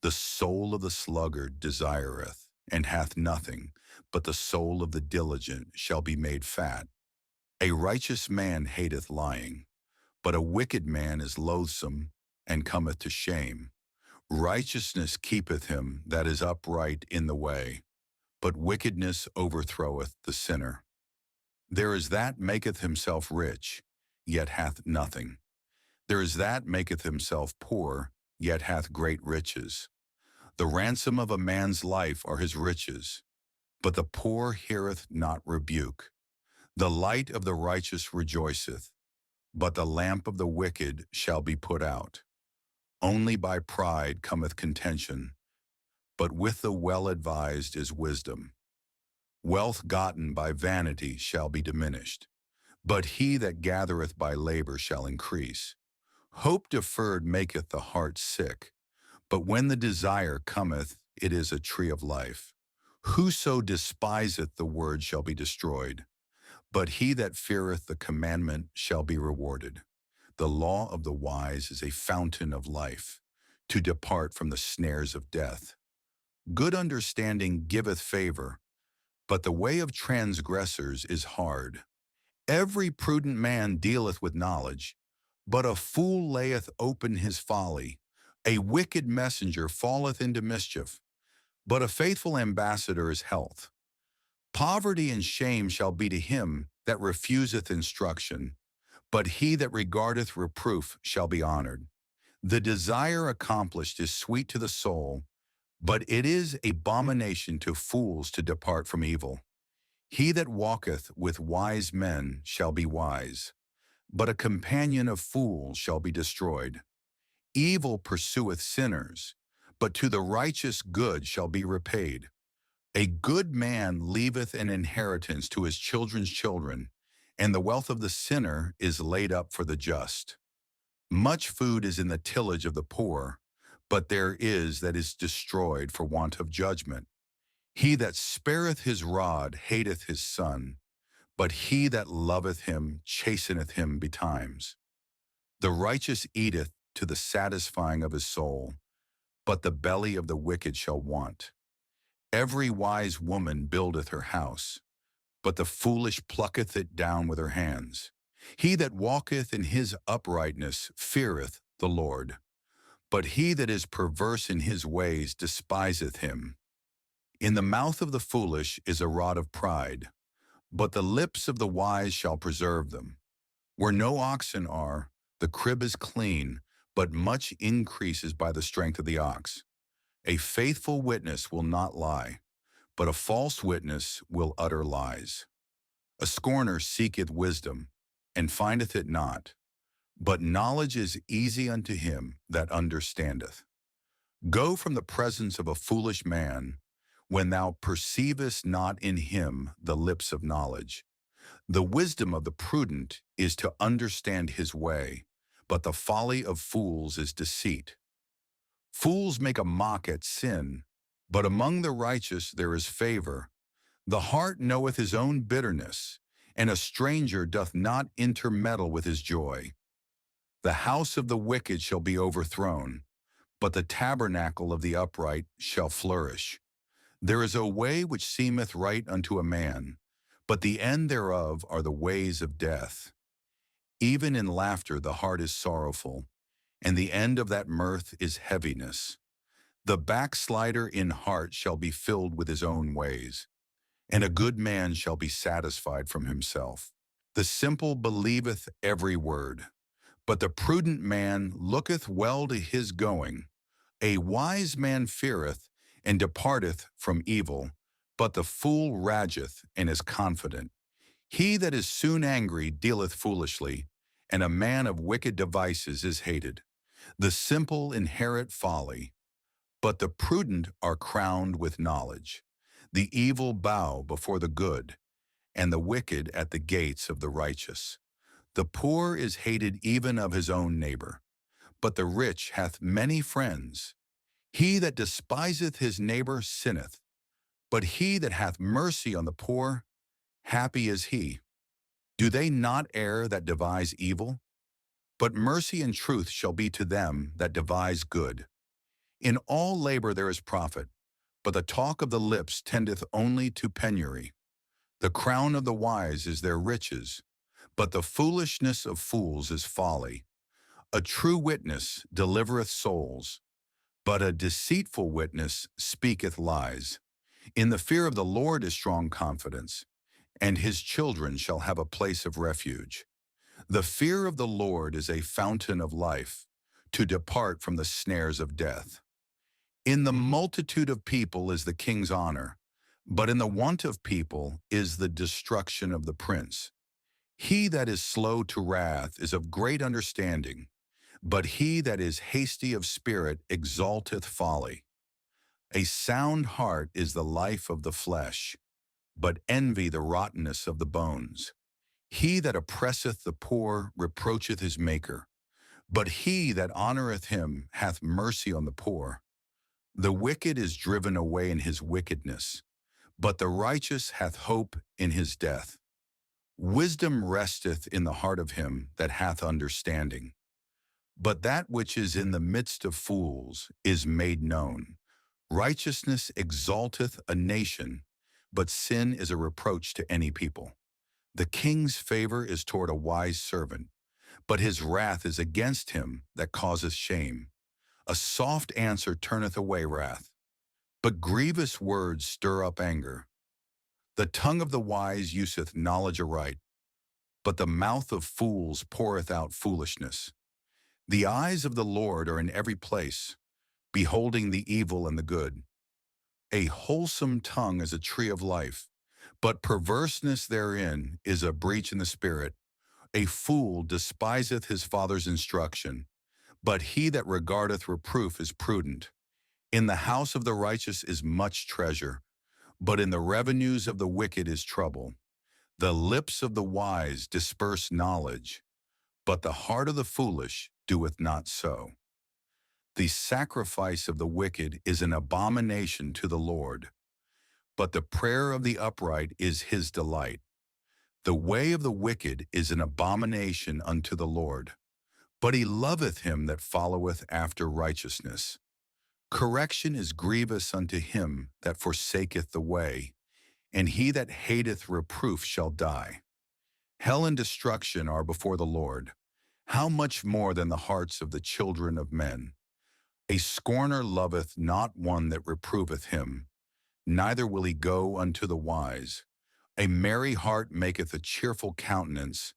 The soul of the sluggard desireth, and hath nothing, but the soul of the diligent shall be made fat. A righteous man hateth lying, but a wicked man is loathsome, and cometh to shame. Righteousness keepeth him that is upright in the way, but wickedness overthroweth the sinner. There is that maketh himself rich, yet hath nothing. There is that maketh himself poor, yet hath great riches. The ransom of a man's life are his riches, but the poor heareth not rebuke. The light of the righteous rejoiceth, but the lamp of the wicked shall be put out. Only by pride cometh contention, but with the well-advised is wisdom. Wealth gotten by vanity shall be diminished, but he that gathereth by labor shall increase. Hope deferred maketh the heart sick, but when the desire cometh, it is a tree of life. Whoso despiseth the word shall be destroyed, but he that feareth the commandment shall be rewarded. The law of the wise is a fountain of life, to depart from the snares of death. Good understanding giveth favor, but the way of transgressors is hard. Every prudent man dealeth with knowledge, but a fool layeth open his folly. A wicked messenger falleth into mischief, but a faithful ambassador is health. Poverty and shame shall be to him that refuseth instruction, but he that regardeth reproof shall be honored. The desire accomplished is sweet to the soul, but it is abomination to fools to depart from evil. He that walketh with wise men shall be wise, but a companion of fools shall be destroyed. Evil pursueth sinners, but to the righteous good shall be repaid. A good man leaveth an inheritance to his children's children, and the wealth of the sinner is laid up for the just. Much food is in the tillage of the poor, but there is that is destroyed for want of judgment. He that spareth his rod hateth his son, but he that loveth him chasteneth him betimes. The righteous eateth to the satisfying of his soul, but the belly of the wicked shall want. Every wise woman buildeth her house, but the foolish plucketh it down with her hands. He that walketh in his uprightness feareth the Lord, but he that is perverse in his ways despiseth him. In the mouth of the foolish is a rod of pride, but the lips of the wise shall preserve them. Where no oxen are, the crib is clean, but much increase is by the strength of the ox. A faithful witness will not lie, but a false witness will utter lies. A scorner seeketh wisdom, and findeth it not, but knowledge is easy unto him that understandeth. Go from the presence of a foolish man, when thou perceivest not in him the lips of knowledge. The wisdom of the prudent is to understand his way, but the folly of fools is deceit. Fools make a mock at sin, but among the righteous there is favor. The heart knoweth his own bitterness, and a stranger doth not intermeddle with his joy. The house of the wicked shall be overthrown, but the tabernacle of the upright shall flourish. There is a way which seemeth right unto a man, but the end thereof are the ways of death. Even in laughter the heart is sorrowful, and the end of that mirth is heaviness. The backslider in heart shall be filled with his own ways, and a good man shall be satisfied from himself. The simple believeth every word, but the prudent man looketh well to his going. A wise man feareth and departeth from evil, but the fool rageth and is confident. He that is soon angry dealeth foolishly, and a man of wicked devices is hated. The simple inherit folly, but the prudent are crowned with knowledge. The evil bow before the good, and the wicked at the gates of the righteous. The poor is hated even of his own neighbor, but the rich hath many friends. He that despiseth his neighbor sinneth, but he that hath mercy on the poor, happy is he. Do they not err that devise evil? But mercy and truth shall be to them that devise good. In all labor there is profit, but the talk of the lips tendeth only to penury. The crown of the wise is their riches, but the foolishness of fools is folly. A true witness delivereth souls, but a deceitful witness speaketh lies. In the fear of the Lord is strong confidence, and his children shall have a place of refuge. The fear of the Lord is a fountain of life, to depart from the snares of death. In the multitude of people is the king's honor, but in the want of people is the destruction of the prince. He that is slow to wrath is of great understanding, but he that is hasty of spirit exalteth folly. A sound heart is the life of the flesh, but envy the rottenness of the bones. He that oppresseth the poor reproacheth his Maker, but he that honoreth him hath mercy on the poor. The wicked is driven away in his wickedness, but the righteous hath hope in his death. Wisdom resteth in the heart of him that hath understanding, but that which is in the midst of fools is made known. Righteousness exalteth a nation, but sin is a reproach to any people. The king's favor is toward a wise servant, but his wrath is against him that causeth shame. A soft answer turneth away wrath, but grievous words stir up anger. The tongue of the wise useth knowledge aright, but the mouth of fools poureth out foolishness. The eyes of the Lord are in every place, beholding the evil and the good. A wholesome tongue is a tree of life, but perverseness therein is a breach in the spirit. A fool despiseth his father's instruction, but he that regardeth reproof is prudent. In the house of the righteous is much treasure, but in the revenues of the wicked is trouble. The lips of the wise disperse knowledge, but the heart of the foolish doeth not so. The sacrifice of the wicked is an abomination to the Lord, but the prayer of the upright is his delight. The way of the wicked is an abomination unto the Lord, but he loveth him that followeth after righteousness. Correction is grievous unto him that forsaketh the way, and he that hateth reproof shall die. Hell and destruction are before the Lord. How much more than the hearts of the children of men? A scorner loveth not one that reproveth him, neither will he go unto the wise. A merry heart maketh a cheerful countenance,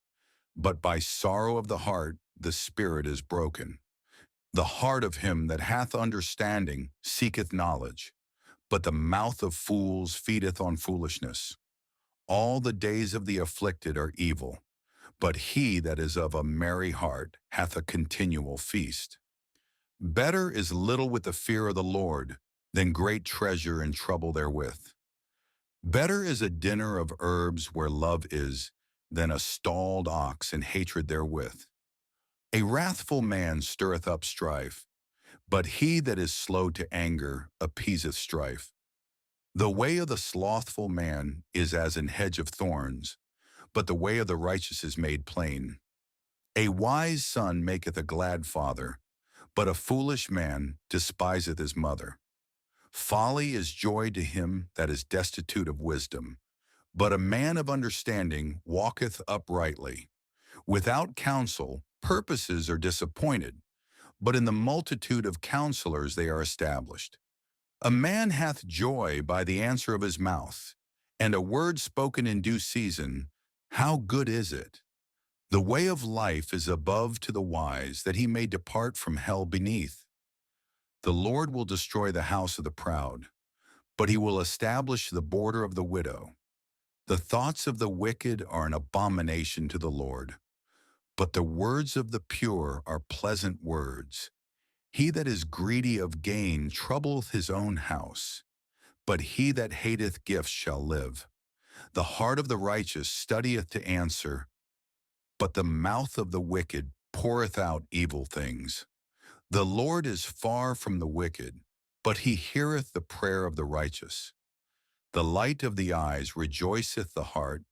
but by sorrow of the heart the spirit is broken. The heart of him that hath understanding seeketh knowledge, but the mouth of fools feedeth on foolishness. All the days of the afflicted are evil, but he that is of a merry heart hath a continual feast. Better is little with the fear of the Lord than great treasure and trouble therewith. Better is a dinner of herbs where love is than a stalled ox and hatred therewith. A wrathful man stirreth up strife, but he that is slow to anger appeaseth strife. The way of the slothful man is as an hedge of thorns, but the way of the righteous is made plain. A wise son maketh a glad father, but a foolish man despiseth his mother. Folly is joy to him that is destitute of wisdom, but a man of understanding walketh uprightly. Without counsel, purposes are disappointed, but in the multitude of counselors they are established. A man hath joy by the answer of his mouth, and a word spoken in due season, how good is it? The way of life is above to the wise, that he may depart from hell beneath. The Lord will destroy the house of the proud, but he will establish the border of the widow. The thoughts of the wicked are an abomination to the Lord, but the words of the pure are pleasant words. He that is greedy of gain troubleth his own house, but he that hateth gifts shall live. The heart of the righteous studieth to answer, but the mouth of the wicked poureth out evil things. The Lord is far from the wicked, but he heareth the prayer of the righteous. The light of the eyes rejoiceth the heart,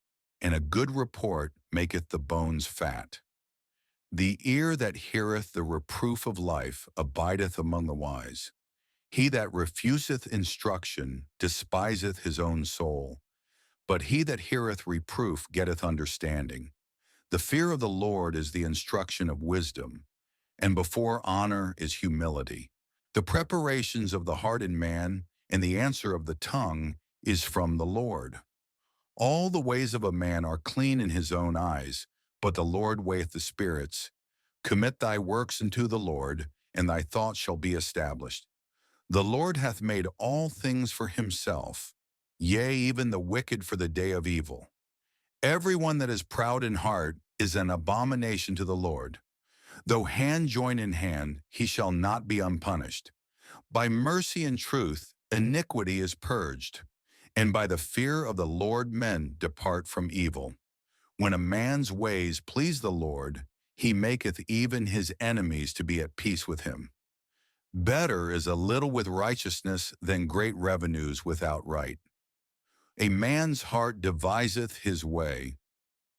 and a good report maketh the bones fat. The ear that heareth the reproof of life abideth among the wise. He that refuseth instruction despiseth his own soul, but he that heareth reproof getteth understanding. The fear of the Lord is the instruction of wisdom, and before honor is humility. The preparations of the heart in man and the answer of the tongue is from the Lord. All the ways of a man are clean in his own eyes, but the Lord weigheth the spirits. Commit thy works unto the Lord, and thy thoughts shall be established. The Lord hath made all things for himself, yea, even the wicked for the day of evil. Every one that is proud in heart is an abomination to the Lord. Though hand join in hand, he shall not be unpunished. By mercy and truth, iniquity is purged, and by the fear of the Lord men depart from evil. When a man's ways please the Lord, he maketh even his enemies to be at peace with him. Better is a little with righteousness than great revenues without right. A man's heart deviseth his way,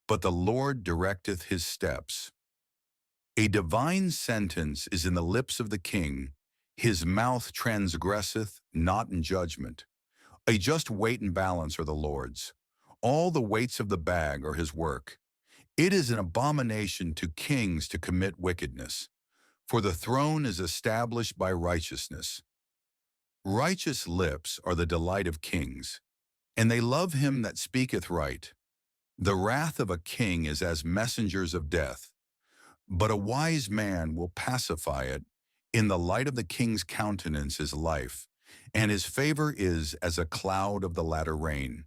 but the Lord directeth his steps. A divine sentence is in the lips of the king, his mouth transgresseth not in judgment. A just weight and balance are the Lord's. All the weights of the bag are his work. It is an abomination to kings to commit wickedness, for the throne is established by righteousness. Righteous lips are the delight of kings, and they love him that speaketh right. The wrath of a king is as messengers of death, but a wise man will pacify it. In the light of the king's countenance is life, and his favor is as a cloud of the latter rain.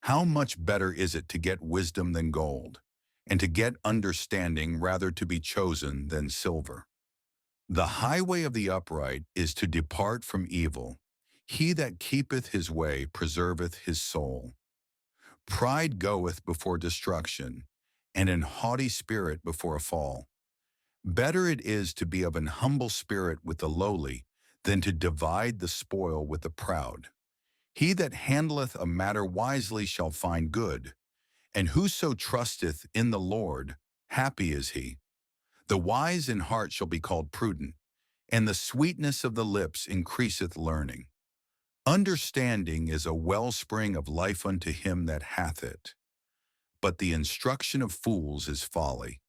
How much better is it to get wisdom than gold, and to get understanding rather to be chosen than silver? The highway of the upright is to depart from evil. He that keepeth his way preserveth his soul. Pride goeth before destruction, and an haughty spirit before a fall. Better it is to be of an humble spirit with the lowly than to divide the spoil with the proud. He that handleth a matter wisely shall find good, And whoso trusteth in the Lord, happy is he. The wise in heart shall be called prudent, and the sweetness of the lips increaseth learning. Understanding is a wellspring of life unto him that hath it, but the instruction of fools is folly.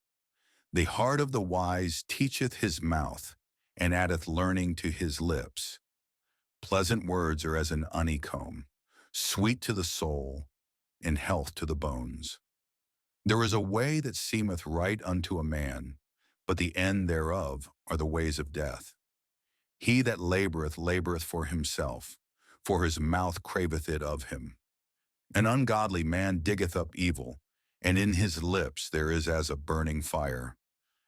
The heart of the wise teacheth his mouth, and addeth learning to his lips. Pleasant words are as an honeycomb, sweet to the soul, and health to the bones. There is a way that seemeth right unto a man, but the end thereof are the ways of death. He that laboureth, laboureth for himself, for his mouth craveth it of him. An ungodly man diggeth up evil, and in his lips there is as a burning fire.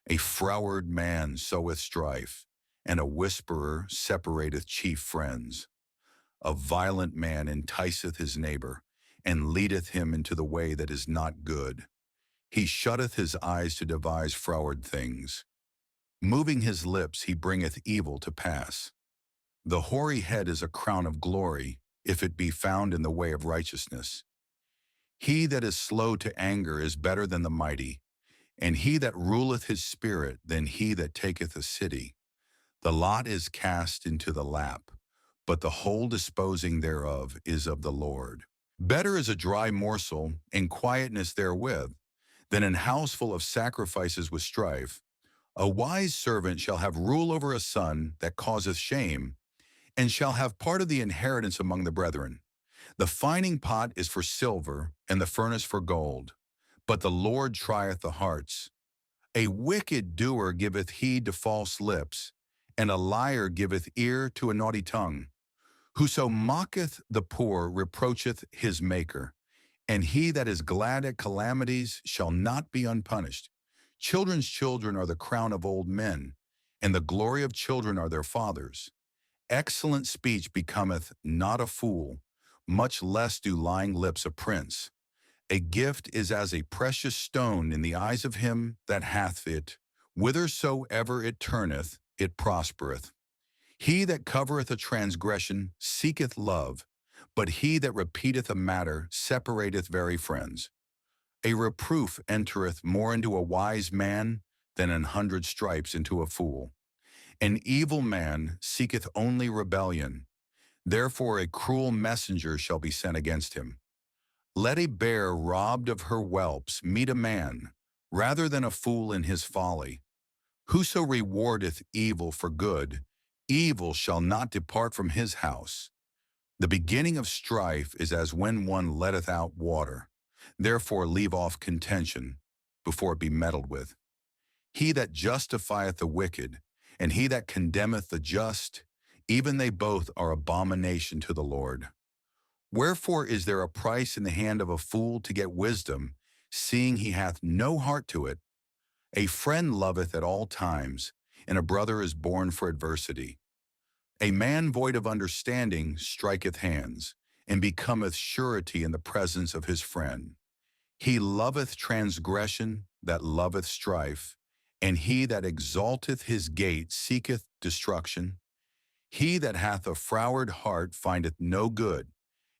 A froward man soweth strife, and a whisperer separateth chief friends. A violent man enticeth his neighbor, and leadeth him into the way that is not good. He shutteth his eyes to devise froward things. Moving his lips he bringeth evil to pass. The hoary head is a crown of glory, if it be found in the way of righteousness. He that is slow to anger is better than the mighty, and he that ruleth his spirit than he that taketh a city. The lot is cast into the lap, but the whole disposing thereof is of the Lord. Better is a dry morsel, and quietness therewith, than an house full of sacrifices with strife. A wise servant shall have rule over a son that causeth shame, and shall have part of the inheritance among the brethren. The fining pot is for silver, and the furnace for gold, but the Lord trieth the hearts. A wicked doer giveth heed to false lips, and a liar giveth ear to a naughty tongue. Whoso mocketh the poor reproacheth his Maker, and he that is glad at calamities shall not be unpunished. Children's children are the crown of old men, and the glory of children are their fathers. Excellent speech becometh not a fool, much less do lying lips a prince. A gift is as a precious stone in the eyes of him that hath it. Whithersoever it turneth, it prospereth. He that covereth a transgression seeketh love, but he that repeateth a matter separateth very friends. A reproof entereth more into a wise man than 100 stripes into a fool. An evil man seeketh only rebellion, therefore a cruel messenger shall be sent against him. Let a bear robbed of her whelps meet a man, rather than a fool in his folly. Whoso rewardeth evil for good, evil shall not depart from his house. The beginning of strife is as when one letteth out water. Therefore leave off contention, before it be meddled with. He that justifieth the wicked, and he that condemneth the just, even they both are abomination to the Lord. Wherefore is there a price in the hand of a fool to get wisdom, seeing he hath no heart to it? A friend loveth at all times, and a brother is born for adversity. A man void of understanding striketh hands, and becometh surety in the presence of his friend. He loveth transgression that loveth strife, and he that exalteth his gate seeketh destruction. He that hath a froward heart findeth no good,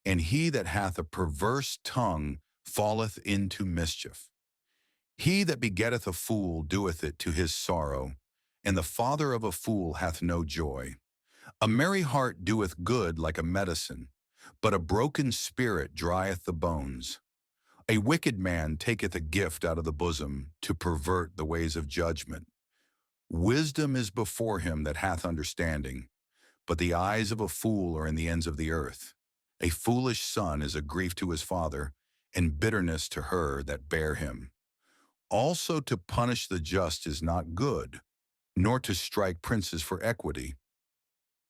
and he that hath a perverse tongue falleth into mischief. He that begetteth a fool doeth it to his sorrow, and the father of a fool hath no joy. A merry heart doeth good like a medicine, but a broken spirit drieth the bones. A wicked man taketh a gift out of the bosom to pervert the ways of judgment. Wisdom is before him that hath understanding, but the eyes of a fool are in the ends of the earth. A foolish son is a grief to his father, and bitterness to her that bare him. Also to punish the just is not good, nor to strike princes for equity.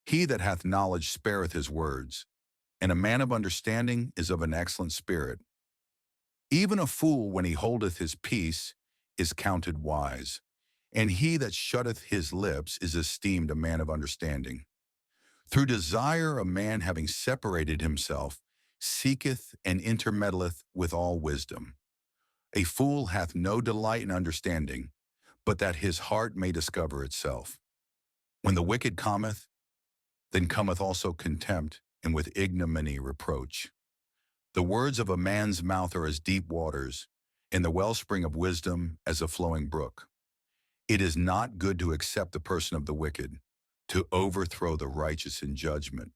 He that hath knowledge spareth his words, and a man of understanding is of an excellent spirit. Even a fool, when he holdeth his peace, is counted wise, and he that shutteth his lips is esteemed a man of understanding. Through desire a man having separated himself seeketh and intermeddleth with all wisdom. A fool hath no delight in understanding, but that his heart may discover itself. When the wicked cometh, then cometh also contempt, and with ignominy reproach. The words of a man's mouth are as deep waters, and the wellspring of wisdom as a flowing brook. It is not good to accept the person of the wicked, to overthrow the righteous in judgment.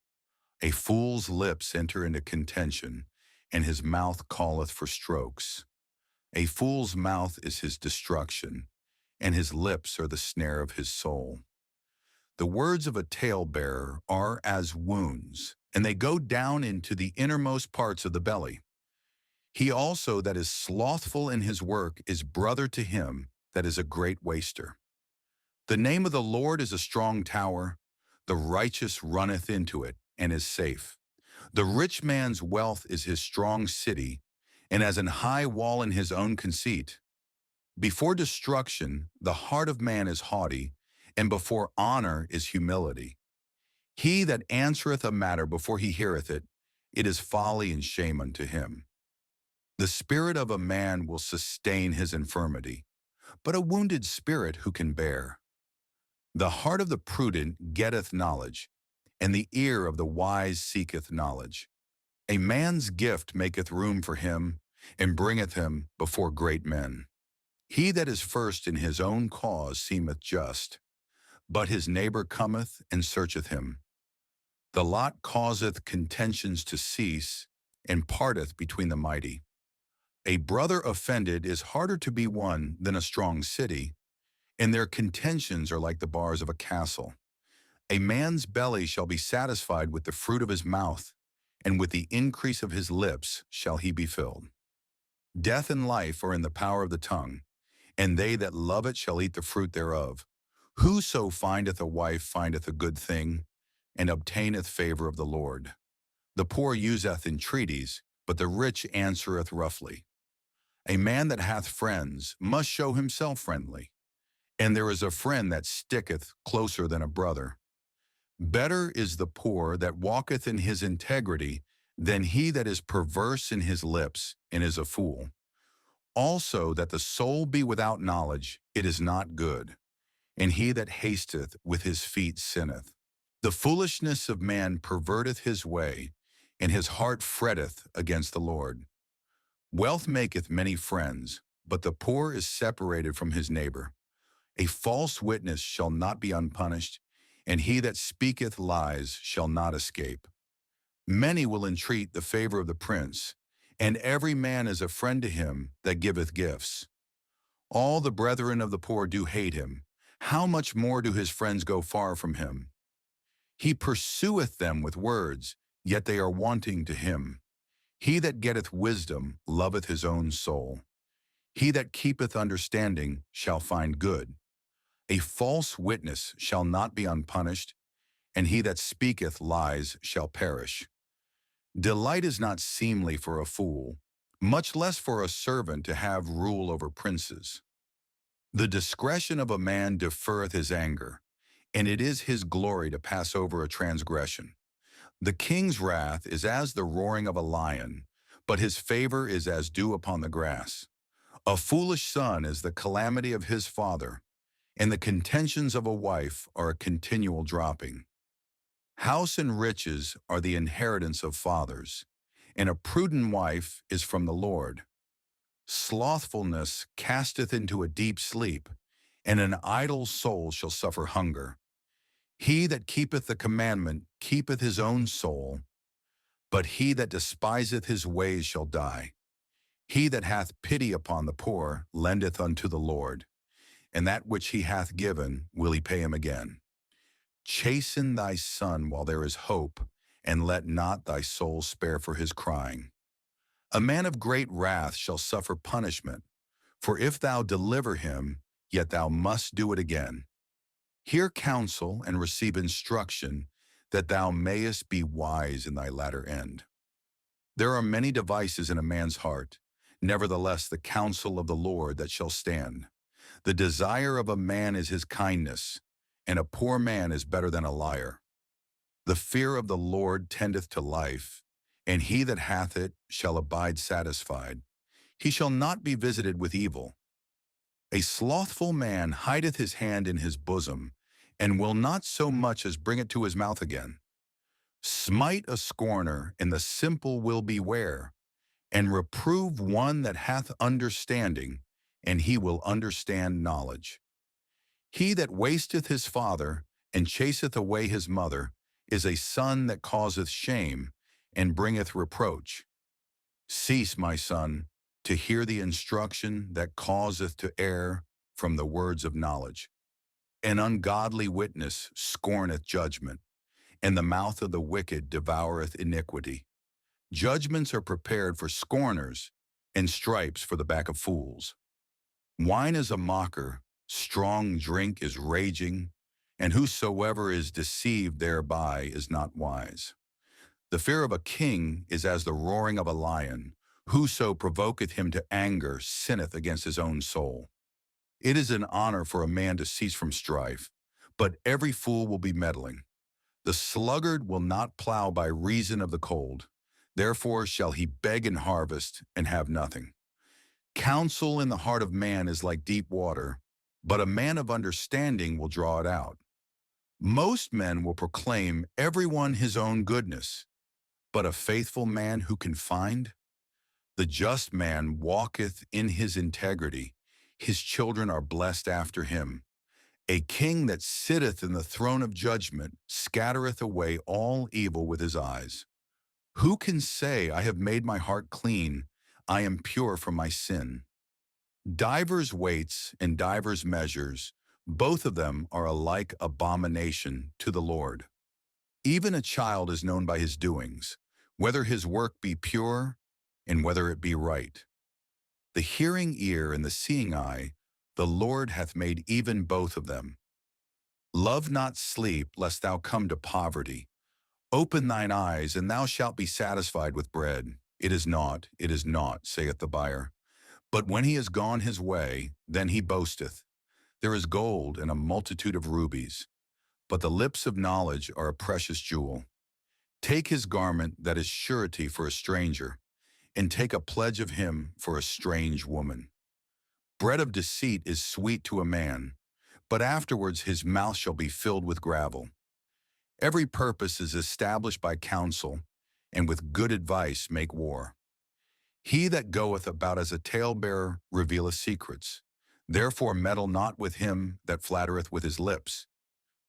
A fool's lips enter into contention, and his mouth calleth for strokes. A fool's mouth is his destruction, and his lips are the snare of his soul. The words of a talebearer are as wounds, and they go down into the innermost parts of the belly. He also that is slothful in his work is brother to him that is a great waster. The name of the Lord is a strong tower. The righteous runneth into it and is safe. The rich man's wealth is his strong city, and as an high wall in his own conceit. Before destruction, the heart of man is haughty, and before honor is humility. He that answereth a matter before he heareth it, it is folly and shame unto him. The spirit of a man will sustain his infirmity, but a wounded spirit who can bear? The heart of the prudent getteth knowledge, and the ear of the wise seeketh knowledge. A man's gift maketh room for him, and bringeth him before great men. He that is first in his own cause seemeth just, but his neighbor cometh and searcheth him. The lot causeth contentions to cease, and parteth between the mighty. A brother offended is harder to be won than a strong city, and their contentions are like the bars of a castle. A man's belly shall be satisfied with the fruit of his mouth, and with the increase of his lips shall he be filled. Death and life are in the power of the tongue, and they that love it shall eat the fruit thereof. Whoso findeth a wife findeth a good thing, and obtaineth favor of the Lord. The poor useth entreaties, but the rich answereth roughly. A man that hath friends must show himself friendly, and there is a friend that sticketh closer than a brother. Better is the poor that walketh in his integrity than he that is perverse in his lips and is a fool. Also that the soul be without knowledge, it is not good, and he that hasteth with his feet sinneth. The foolishness of man perverteth his way, and his heart fretteth against the Lord. Wealth maketh many friends, but the poor is separated from his neighbor. A false witness shall not be unpunished, and he that speaketh lies shall not escape. Many will entreat the favor of the prince, and every man is a friend to him that giveth gifts. All the brethren of the poor do hate him. How much more do his friends go far from him? He pursueth them with words, yet they are wanting to him. He that getteth wisdom loveth his own soul. He that keepeth understanding shall find good. A false witness shall not be unpunished, and he that speaketh lies shall perish. Delight is not seemly for a fool, much less for a servant to have rule over princes. The discretion of a man deferreth his anger, and it is his glory to pass over a transgression. The king's wrath is as the roaring of a lion, but his favor is as dew upon the grass. A foolish son is the calamity of his father, and the contentions of a wife are a continual dropping. House and riches are the inheritance of fathers, and a prudent wife is from the Lord. Slothfulness casteth into a deep sleep, and an idle soul shall suffer hunger. He that keepeth the commandment keepeth his own soul, but he that despiseth his ways shall die. He that hath pity upon the poor lendeth unto the Lord, and that which he hath given will he pay him again. Chasten thy son while there is hope, and let not thy soul spare for his crying. A man of great wrath shall suffer punishment, for if thou deliver him, yet thou must do it again. Hear counsel and receive instruction, that thou mayest be wise in thy latter end. There are many devices in a man's heart, nevertheless the counsel of the Lord that shall stand. The desire of a man is his kindness, and a poor man is better than a liar. The fear of the Lord tendeth to life, and he that hath it shall abide satisfied. He shall not be visited with evil. A slothful man hideth his hand in his bosom, and will not so much as bring it to his mouth again. Smite a scorner, and the simple will beware, And reprove one that hath understanding, and he will understand knowledge. He that wasteth his father, and chaseth away his mother, is a son that causeth shame, and bringeth reproach. Cease, my son, to hear the instruction that causeth to err from the words of knowledge. An ungodly witness scorneth judgment, and the mouth of the wicked devoureth iniquity. Judgments are prepared for scorners, and stripes for the back of fools. Wine is a mocker, strong drink is raging, and whosoever is deceived thereby is not wise. The fear of a king is as the roaring of a lion. Whoso provoketh him to anger sinneth against his own soul. It is an honor for a man to cease from strife, but every fool will be meddling. The sluggard will not plow by reason of the cold. Therefore shall he beg in harvest and have nothing. Counsel in the heart of man is like deep water, but a man of understanding will draw it out. Most men will proclaim everyone his own goodness, but a faithful man who can find? The just man walketh in his integrity. His children are blessed after him. A king that sitteth in the throne of judgment scattereth away all evil with his eyes. Who can say, I have made my heart clean, I am pure from my sin? Divers weights and divers measures, both of them are alike abomination to the Lord. Even a child is known by his doings, whether his work be pure and whether it be right. The hearing ear and the seeing eye, the Lord hath made even both of them. Love not sleep, lest thou come to poverty. Open thine eyes, and thou shalt be satisfied with bread. It is naught, saith the buyer. But when he is gone his way, then he boasteth. There is gold and a multitude of rubies, but the lips of knowledge are a precious jewel. Take his garment that is surety for a stranger, and take a pledge of him for a strange woman. Bread of deceit is sweet to a man, but afterwards his mouth shall be filled with gravel. Every purpose is established by counsel, and with good advice make war. He that goeth about as a talebearer revealeth secrets. Therefore meddle not with him that flattereth with his lips.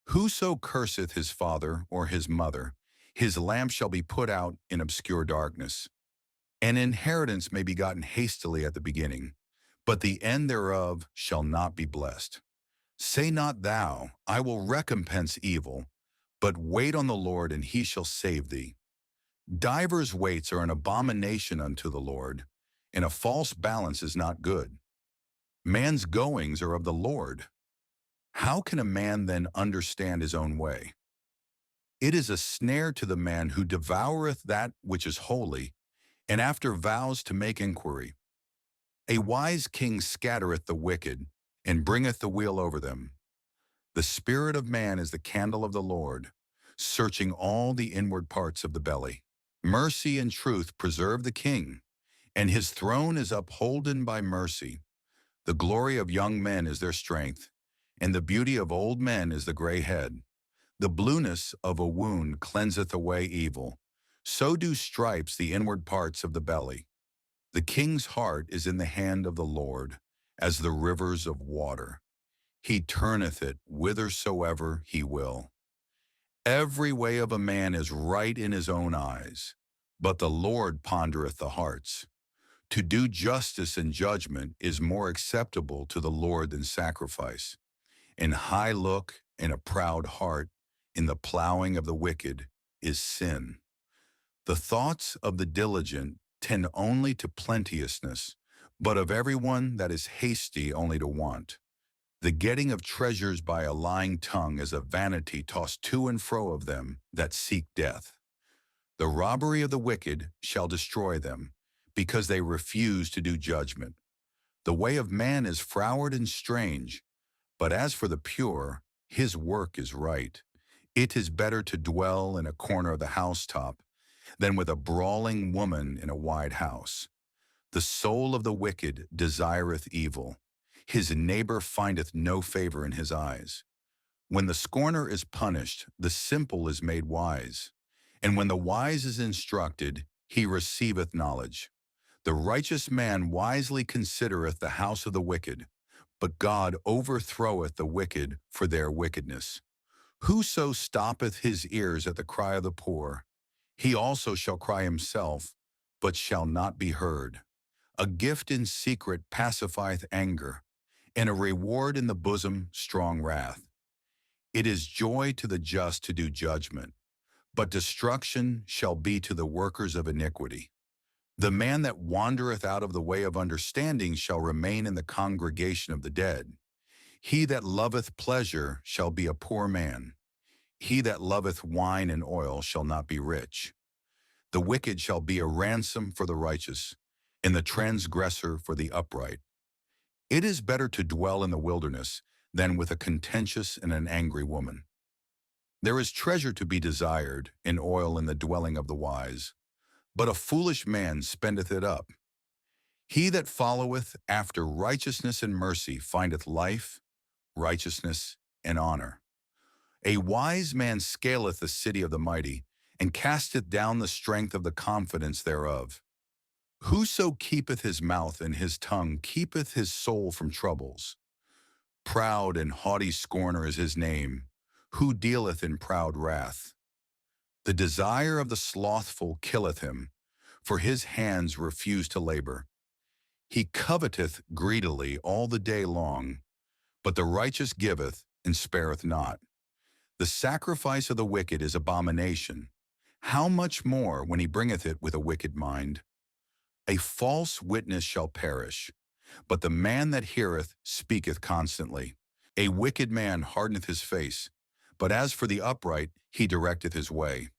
Whoso curseth his father or his mother, his lamp shall be put out in obscure darkness. An inheritance may be gotten hastily at the beginning, but the end thereof shall not be blessed. Say not thou, I will recompense evil, but wait on the Lord, and he shall save thee. Divers weights are an abomination unto the Lord, and a false balance is not good. Man's goings are of the Lord. How can a man then understand his own way? It is a snare to the man who devoureth that which is holy, and after vows to make inquiry. A wise king scattereth the wicked, and bringeth the wheel over them. The spirit of man is the candle of the Lord, searching all the inward parts of the belly. Mercy and truth preserve the king, and his throne is upholden by mercy. The glory of young men is their strength, and the beauty of old men is the gray head. The blueness of a wound cleanseth away evil. So do stripes the inward parts of the belly. The king's heart is in the hand of the Lord, as the rivers of water. He turneth it whithersoever he will. Every way of a man is right in his own eyes, but the Lord pondereth the hearts. To do justice and judgment is more acceptable to the Lord than sacrifice. An high look and a proud heart in the plowing of the wicked is sin. The thoughts of the diligent tend only to plenteousness, but of everyone that is hasty only to want. The getting of treasures by a lying tongue is a vanity tossed to and fro of them that seek death. The robbery of the wicked shall destroy them, because they refuse to do judgment. The way of man is froward and strange, but as for the pure, his work is right. It is better to dwell in a corner of the housetop than with a brawling woman in a wide house. The soul of the wicked desireth evil. His neighbor findeth no favor in his eyes. When the scorner is punished, the simple is made wise. And when the wise is instructed, he receiveth knowledge. The righteous man wisely considereth the house of the wicked, but God overthroweth the wicked for their wickedness. Whoso stoppeth his ears at the cry of the poor, he also shall cry himself, but shall not be heard. A gift in secret pacifieth anger, and a reward in the bosom strong wrath. It is joy to the just to do judgment, but destruction shall be to the workers of iniquity. The man that wandereth out of the way of understanding shall remain in the congregation of the dead. He that loveth pleasure shall be a poor man. He that loveth wine and oil shall not be rich. The wicked shall be a ransom for the righteous, and the transgressor for the upright. It is better to dwell in the wilderness than with a contentious and an angry woman. There is treasure to be desired, and oil in the dwelling of the wise, but a foolish man spendeth it up. He that followeth after righteousness and mercy findeth life, righteousness, and honor. A wise man scaleth the city of the mighty, and casteth down the strength of the confidence thereof. Whoso keepeth his mouth and his tongue keepeth his soul from troubles. Proud and haughty scorner is his name, who dealeth in proud wrath. The desire of the slothful killeth him, for his hands refuse to labor. He coveteth greedily all the day long, but the righteous giveth and spareth not. The sacrifice of the wicked is abomination. How much more when he bringeth it with a wicked mind? A false witness shall perish, but the man that heareth speaketh constantly. A wicked man hardeneth his face, but as for the upright, he directeth his way.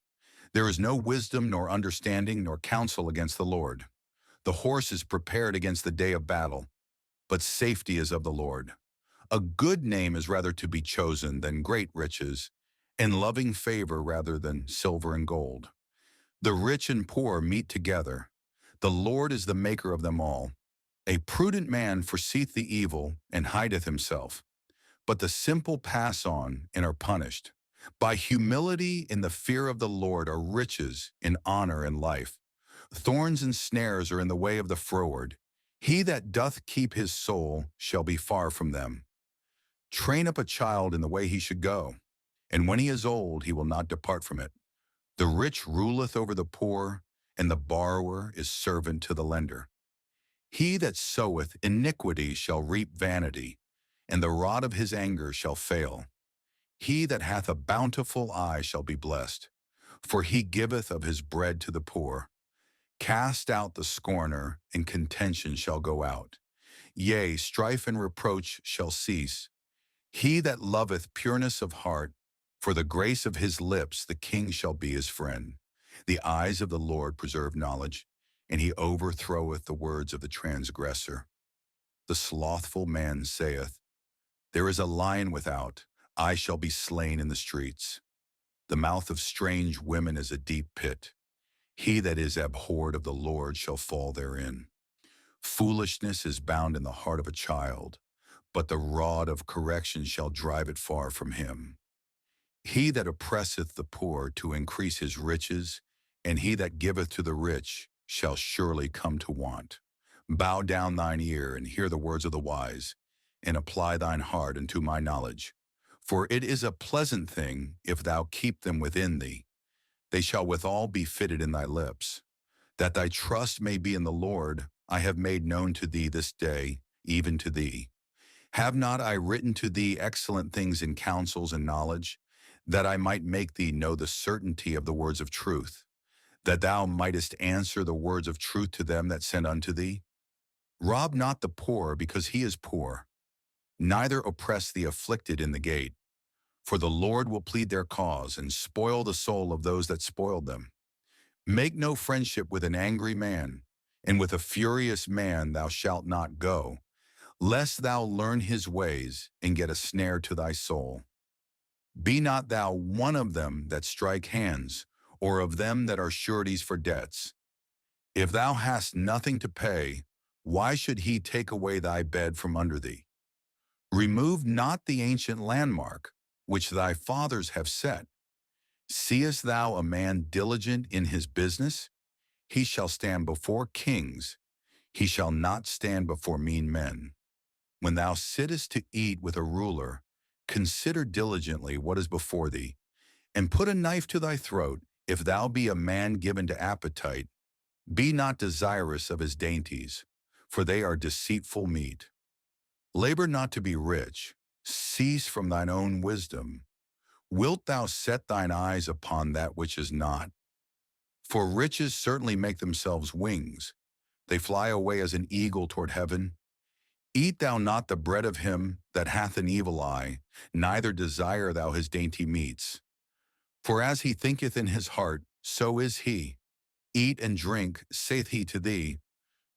There is no wisdom nor understanding nor counsel against the Lord. The horse is prepared against the day of battle, but safety is of the Lord. A good name is rather to be chosen than great riches, and loving favor rather than silver and gold. The rich and poor meet together. The Lord is the maker of them all. A prudent man foreseeth the evil and hideth himself, but the simple pass on and are punished. By humility in the fear of the Lord are riches and honor and life. Thorns and snares are in the way of the froward. He that doth keep his soul shall be far from them. Train up a child in the way he should go, and when he is old he will not depart from it. The rich ruleth over the poor, and the borrower is servant to the lender. He that soweth iniquity shall reap vanity, and the rod of his anger shall fail. He that hath a bountiful eye shall be blessed, for he giveth of his bread to the poor. Cast out the scorner, and contention shall go out. Yea, strife and reproach shall cease. He that loveth pureness of heart, for the grace of his lips the king shall be his friend. The eyes of the Lord preserve knowledge, and he overthroweth the words of the transgressor. The slothful man saith, There is a lion without, I shall be slain in the streets. The mouth of strange women is a deep pit. He that is abhorred of the Lord shall fall therein. Foolishness is bound in the heart of a child, but the rod of correction shall drive it far from him. He that oppresseth the poor to increase his riches, and he that giveth to the rich shall surely come to want. Bow down thine ear, and hear the words of the wise, and apply thine heart unto my knowledge. For it is a pleasant thing if thou keep them within thee. They shall withal be fitted in thy lips. That thy trust may be in the Lord, I have made known to thee this day, even to thee. Have not I written to thee excellent things in counsels and knowledge, that I might make thee know the certainty of the words of truth, that thou mightest answer the words of truth to them that send unto thee? Rob not the poor because he is poor, neither oppress the afflicted in the gate. For the Lord will plead their cause, and spoil the soul of those that spoiled them. Make no friendship with an angry man, and with a furious man thou shalt not go, lest thou learn his ways, and get a snare to thy soul. Be not thou one of them that strike hands, or of them that are sureties for debts. If thou hast nothing to pay, why should he take away thy bed from under thee? Remove not the ancient landmark, which thy fathers have set. Seest thou a man diligent in his business? He shall stand before kings. He shall not stand before mean men. When thou sittest to eat with a ruler, consider diligently what is before thee, and put a knife to thy throat, if thou be a man given to appetite. Be not desirous of his dainties, for they are deceitful meat. Labor not to be rich. Cease from thine own wisdom. Wilt thou set thine eyes upon that which is not? For riches certainly make themselves wings. They fly away as an eagle toward heaven. Eat thou not the bread of him that hath an evil eye, neither desire thou his dainty meats. For as he thinketh in his heart, so is he. Eat and drink, saith he to thee,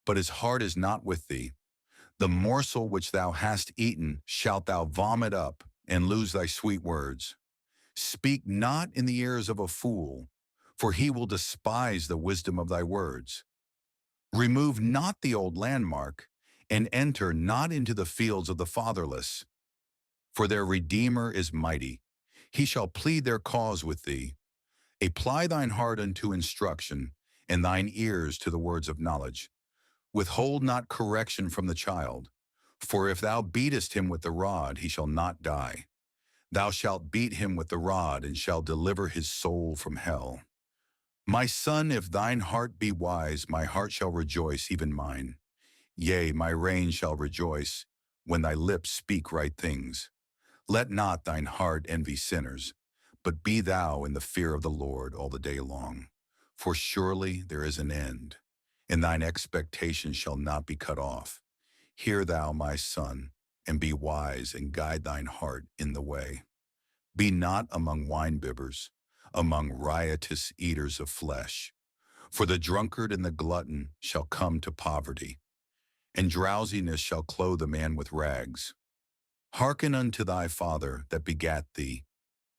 but his heart is not with thee. The morsel which thou hast eaten shalt thou vomit up, and lose thy sweet words. Speak not in the ears of a fool, for he will despise the wisdom of thy words. Remove not the old landmark, and enter not into the fields of the fatherless. For their Redeemer is mighty. He shall plead their cause with thee. Apply thine heart unto instruction, and thine ears to the words of knowledge. Withhold not correction from the child, for if thou beatest him with the rod, he shall not die. Thou shalt beat him with the rod, and shalt deliver his soul from hell. My son, if thine heart be wise, my heart shall rejoice, even mine. Yea, my rein shall rejoice, when thy lips speak right things. Let not thine heart envy sinners, but be thou in the fear of the Lord all the day long. For surely there is an end, and thine expectation shall not be cut off. Hear thou, my son, and be wise, and guide thine heart in the way. Be not among winebibbers, among riotous eaters of flesh. For the drunkard and the glutton shall come to poverty, and drowsiness shall clothe a man with rags. Hearken unto thy father that begat thee,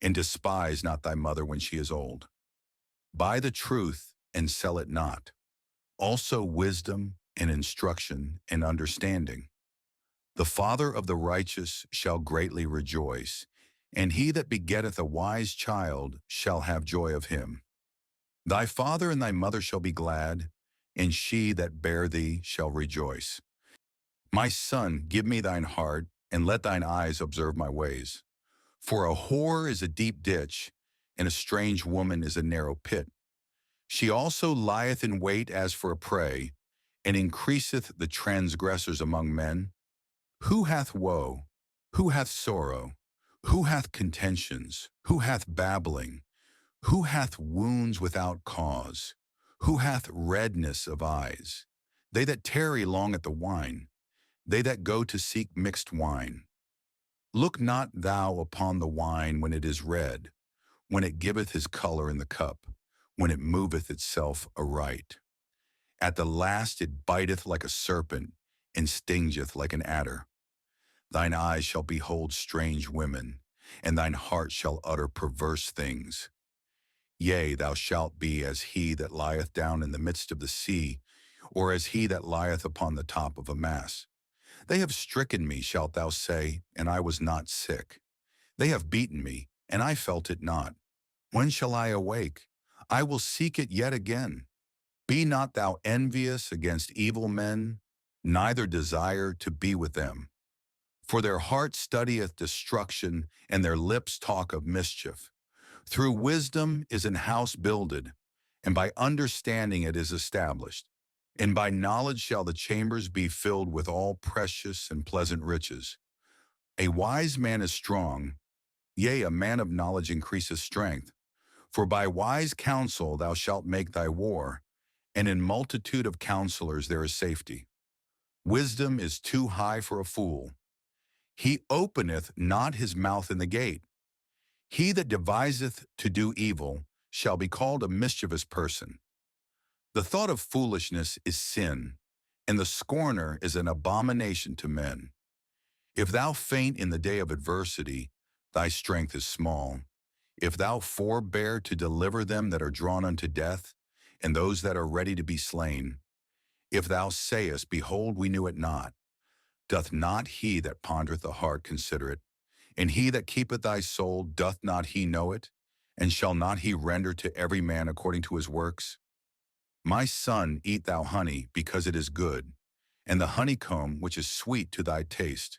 and despise not thy mother when she is old. Buy the truth, and sell it not. Also wisdom, and instruction, and understanding. The father of the righteous shall greatly rejoice, and he that begetteth a wise child shall have joy of him. Thy father and thy mother shall be glad, and she that bare thee shall rejoice. My son, give me thine heart, and let thine eyes observe my ways. For a whore is a deep ditch, and a strange woman is a narrow pit. She also lieth in wait as for a prey, and increaseth the transgressors among men. Who hath woe? Who hath sorrow? Who hath contentions? Who hath babbling? Who hath wounds without cause? Who hath redness of eyes? They that tarry long at the wine, they that go to seek mixed wine. Look not thou upon the wine when it is red, when it giveth his color in the cup, when it moveth itself aright. At the last it biteth like a serpent, and stingeth like an adder. Thine eyes shall behold strange women, and thine heart shall utter perverse things. Yea, thou shalt be as he that lieth down in the midst of the sea, or as he that lieth upon the top of a mass. They have stricken me, shalt thou say, and I was not sick. They have beaten me, and I felt it not. When shall I awake? I will seek it yet again. Be not thou envious against evil men, neither desire to be with them. For their heart studieth destruction, and their lips talk of mischief. Through wisdom is an house builded, and by understanding it is established. And by knowledge shall the chambers be filled with all precious and pleasant riches. A wise man is strong, yea, a man of knowledge increaseth strength. For by wise counsel thou shalt make thy war, and in multitude of counselors there is safety. Wisdom is too high for a fool. He openeth not his mouth in the gate. He that deviseth to do evil shall be called a mischievous person. The thought of foolishness is sin, and the scorner is an abomination to men. If thou faint in the day of adversity, thy strength is small. If thou forbear to deliver them that are drawn unto death, and those that are ready to be slain, if thou sayest, Behold, we knew it not, doth not he that pondereth the heart consider it? And he that keepeth thy soul, doth not he know it? And shall not he render to every man according to his works? My son, eat thou honey, because it is good, and the honeycomb which is sweet to thy taste.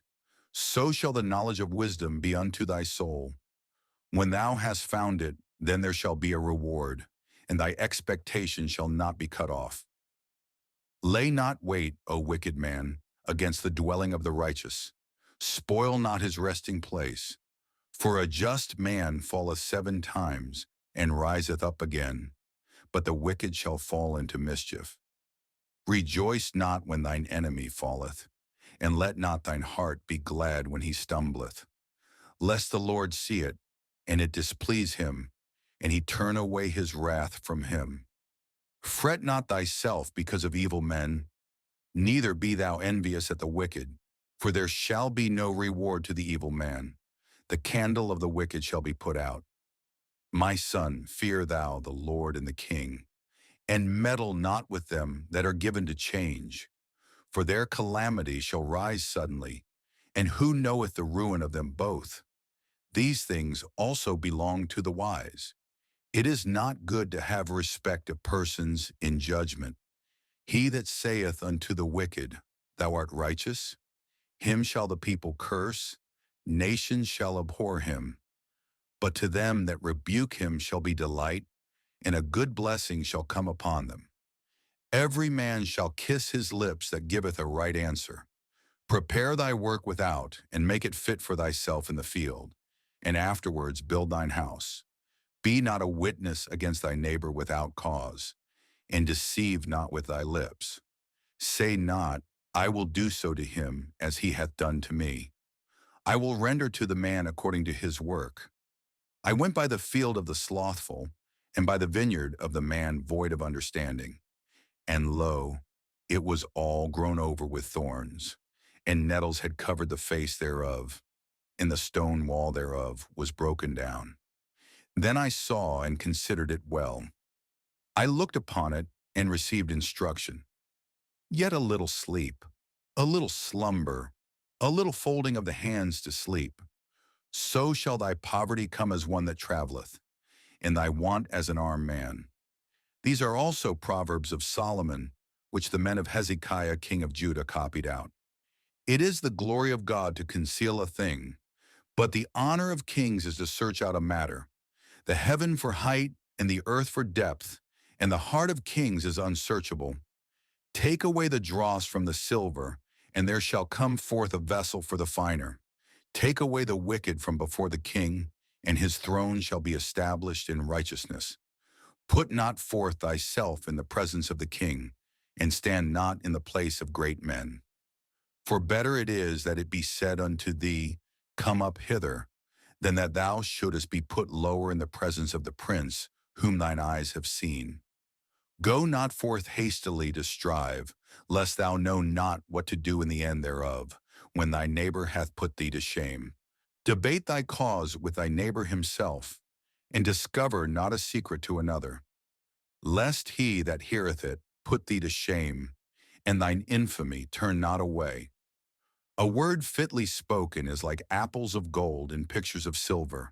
So shall the knowledge of wisdom be unto thy soul. When thou hast found it, then there shall be a reward, and thy expectation shall not be cut off. Lay not wait, O wicked man, against the dwelling of the righteous. Spoil not his resting place. For a just man falleth 7 times, and riseth up again, but the wicked shall fall into mischief. Rejoice not when thine enemy falleth, and let not thine heart be glad when he stumbleth, lest the Lord see it, and it displease him, and he turn away his wrath from him. Fret not thyself because of evil men, neither be thou envious at the wicked, for there shall be no reward to the evil man. The candle of the wicked shall be put out. My son, fear thou the Lord and the King, and meddle not with them that are given to change, for their calamity shall rise suddenly, and who knoweth the ruin of them both? These things also belong to the wise. It is not good to have respect of persons in judgment. He that saith unto the wicked, Thou art righteous, him shall the people curse, nations shall abhor him. But to them that rebuke him shall be delight, and a good blessing shall come upon them. Every man shall kiss his lips that giveth a right answer. Prepare thy work without, and make it fit for thyself in the field, and afterwards build thine house. Be not a witness against thy neighbor without cause, and deceive not with thy lips. Say not, I will do so to him as he hath done to me. I will render to the man according to his work. I went by the field of the slothful, and by the vineyard of the man void of understanding. And lo, it was all grown over with thorns, and nettles had covered the face thereof, and the stone wall thereof was broken down. Then I saw and considered it well. I looked upon it and received instruction. Yet a little sleep, a little slumber, a little folding of the hands to sleep. So shall thy poverty come as one that travelleth, and thy want as an armed man. These are also proverbs of Solomon, which the men of Hezekiah king of Judah copied out. It is the glory of God to conceal a thing, but the honor of kings is to search out a matter. The heaven for height, and the earth for depth, and the heart of kings is unsearchable. Take away the dross from the silver, and there shall come forth a vessel for the finer. Take away the wicked from before the king, and his throne shall be established in righteousness. Put not forth thyself in the presence of the king, and stand not in the place of great men. For better it is that it be said unto thee, Come up hither, than that thou shouldest be put lower in the presence of the prince, whom thine eyes have seen. Go not forth hastily to strive, lest thou know not what to do in the end thereof, when thy neighbor hath put thee to shame. Debate thy cause with thy neighbor himself, and discover not a secret to another, lest he that heareth it put thee to shame, and thine infamy turn not away. A word fitly spoken is like apples of gold in pictures of silver.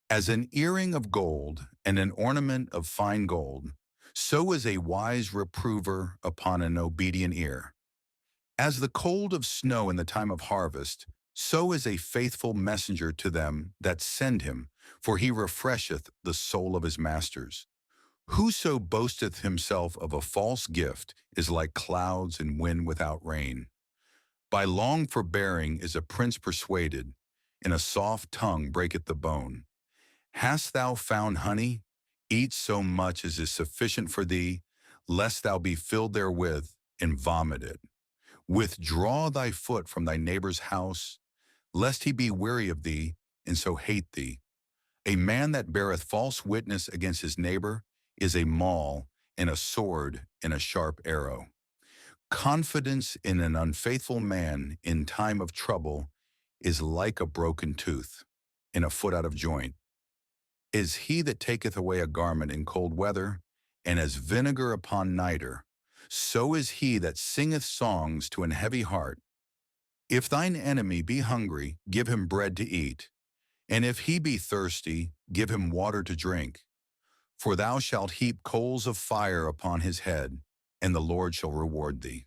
As an earring of gold and an ornament of fine gold, so is a wise reprover upon an obedient ear. As the cold of snow in the time of harvest, so is a faithful messenger to them that send him, for he refresheth the soul of his masters. Whoso boasteth himself of a false gift is like clouds and wind without rain. By long forbearing is a prince persuaded, and a soft tongue breaketh the bone. Hast thou found honey? Eat so much as is sufficient for thee, lest thou be filled therewith, and vomit it. Withdraw thy foot from thy neighbor's house, lest he be weary of thee, and so hate thee. A man that beareth false witness against his neighbor is a maul, and a sword, and a sharp arrow. Confidence in an unfaithful man in time of trouble is like a broken tooth, and a foot out of joint. Is he that taketh away a garment in cold weather, and as vinegar upon nitre, so is he that singeth songs to an heavy heart. If thine enemy be hungry, give him bread to eat, and if he be thirsty, give him water to drink. For thou shalt heap coals of fire upon his head, and the Lord shall reward thee.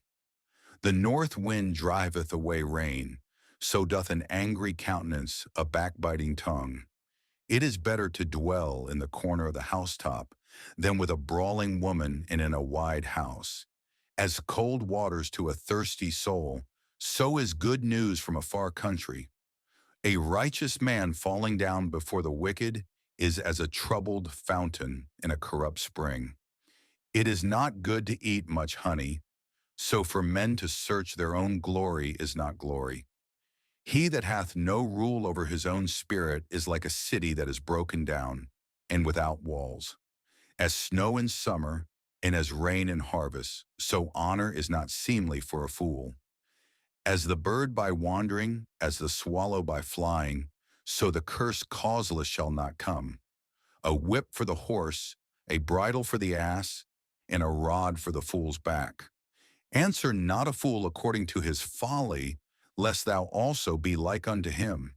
The north wind driveth away rain, so doth an angry countenance a backbiting tongue. It is better to dwell in the corner of the housetop than with a brawling woman and in a wide house. As cold waters to a thirsty soul, so is good news from a far country. A righteous man falling down before the wicked is as a troubled fountain in a corrupt spring. It is not good to eat much honey, so for men to search their own glory is not glory. He that hath no rule over his own spirit is like a city that is broken down and without walls. As snow in summer and as rain in harvest, so honor is not seemly for a fool. As the bird by wandering, as the swallow by flying, so the curse causeless shall not come. A whip for the horse, a bridle for the ass, and a rod for the fool's back. Answer not a fool according to his folly, lest thou also be like unto him.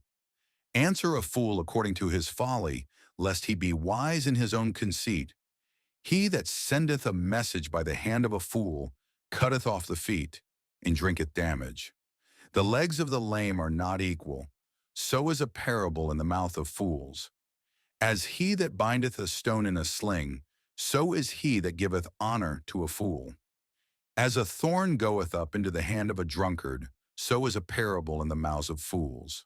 Answer a fool according to his folly, lest he be wise in his own conceit. He that sendeth a message by the hand of a fool cutteth off the feet, and drinketh damage. The legs of the lame are not equal, so is a parable in the mouth of fools. As he that bindeth a stone in a sling, so is he that giveth honor to a fool. As a thorn goeth up into the hand of a drunkard, so is a parable in the mouths of fools.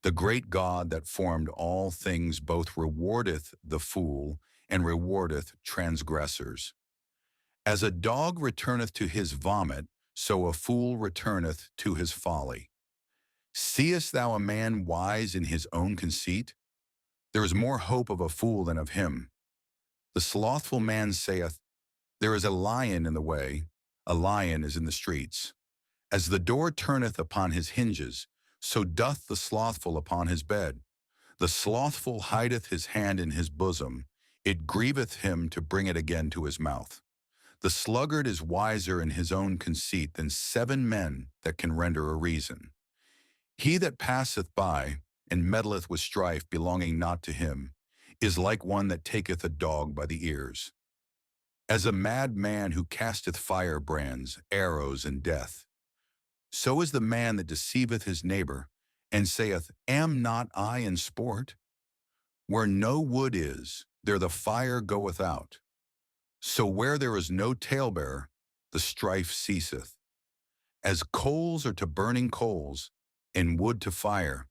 The great God that formed all things both rewardeth the fool and rewardeth transgressors. As a dog returneth to his vomit, so a fool returneth to his folly. Seest thou a man wise in his own conceit? There is more hope of a fool than of him. The slothful man saith, there is a lion in the way, a lion is in the streets. As the door turneth upon his hinges, so doth the slothful upon his bed. The slothful hideth his hand in his bosom, it grieveth him to bring it again to his mouth. The sluggard is wiser in his own conceit than 7 men that can render a reason. He that passeth by, and meddleth with strife belonging not to him, is like one that taketh a dog by the ears. As a mad man who casteth firebrands, arrows, and death, so is the man that deceiveth his neighbor, and saith, am not I in sport? Where no wood is, there the fire goeth out. So where there is no talebearer, the strife ceaseth. As coals are to burning coals, and wood to fire,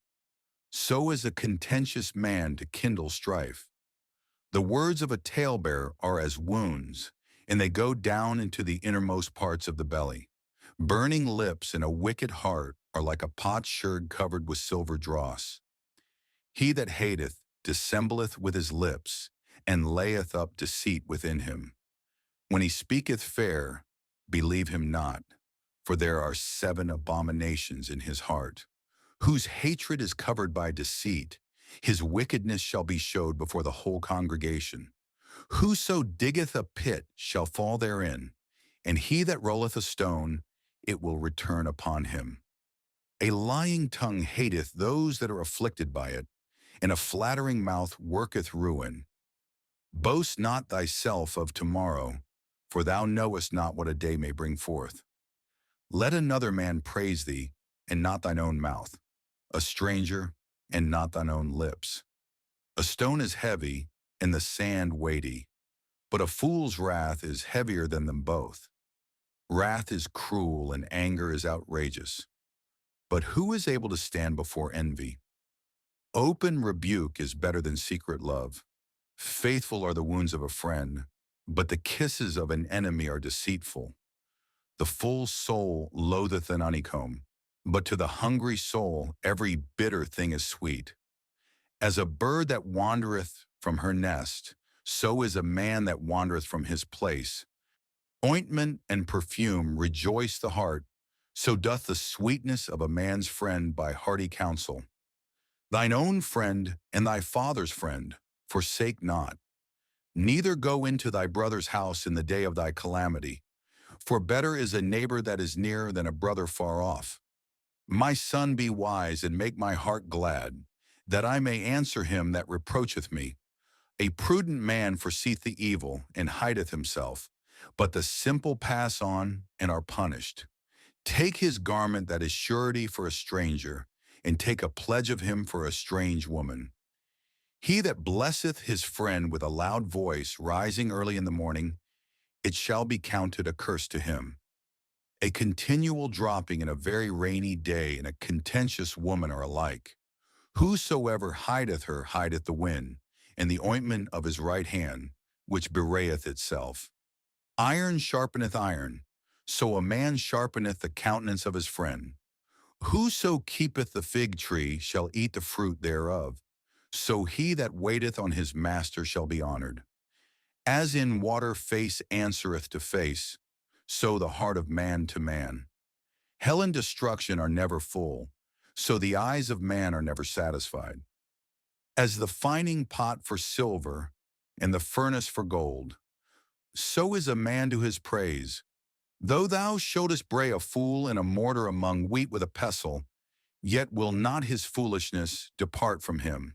so is a contentious man to kindle strife. The words of a talebearer are as wounds, and they go down into the innermost parts of the belly. Burning lips and a wicked heart are like a potsherd covered with silver dross. He that hateth dissembleth with his lips, and layeth up deceit within him. When he speaketh fair, believe him not, for there are 7 abominations in his heart. Whose hatred is covered by deceit, his wickedness shall be showed before the whole congregation. Whoso diggeth a pit shall fall therein, and he that rolleth a stone, it will return upon him. A lying tongue hateth those that are afflicted by it, and a flattering mouth worketh ruin. Boast not thyself of tomorrow, for thou knowest not what a day may bring forth. Let another man praise thee, and not thine own mouth, a stranger, and not thine own lips. A stone is heavy, and the sand weighty, but a fool's wrath is heavier than them both. Wrath is cruel, and anger is outrageous. But who is able to stand before envy? Open rebuke is better than secret love. Faithful are the wounds of a friend, but the kisses of an enemy are deceitful. The full soul loatheth an honeycomb, but to the hungry soul every bitter thing is sweet. As a bird that wandereth from her nest, so is a man that wandereth from his place. Ointment and perfume rejoice the heart, so doth the sweetness of a man's friend by hearty counsel. Thine own friend and thy father's friend forsake not. Neither go into thy brother's house in the day of thy calamity, for better is a neighbor that is near than a brother far off. My son, be wise and make my heart glad, that I may answer him that reproacheth me. A prudent man foreseeth the evil and hideth himself, but the simple pass on and are punished. Take his garment that is surety for a stranger, and take a pledge of him for a strange woman. He that blesseth his friend with a loud voice, rising early in the morning, it shall be counted a curse to him. A continual dropping in a very rainy day and a contentious woman are alike. Whosoever hideth her hideth the wind, and the ointment of his right hand, which bewrayeth itself. Iron sharpeneth iron, so a man sharpeneth the countenance of his friend. Whoso keepeth the fig tree shall eat the fruit thereof, so he that waiteth on his master shall be honored. As in water face answereth to face, so the heart of man to man. Hell and destruction are never full, so the eyes of man are never satisfied. As the fining pot for silver and the furnace for gold, so is a man to his praise. Though thou shouldest bray a fool in a mortar among wheat with a pestle, yet will not his foolishness depart from him.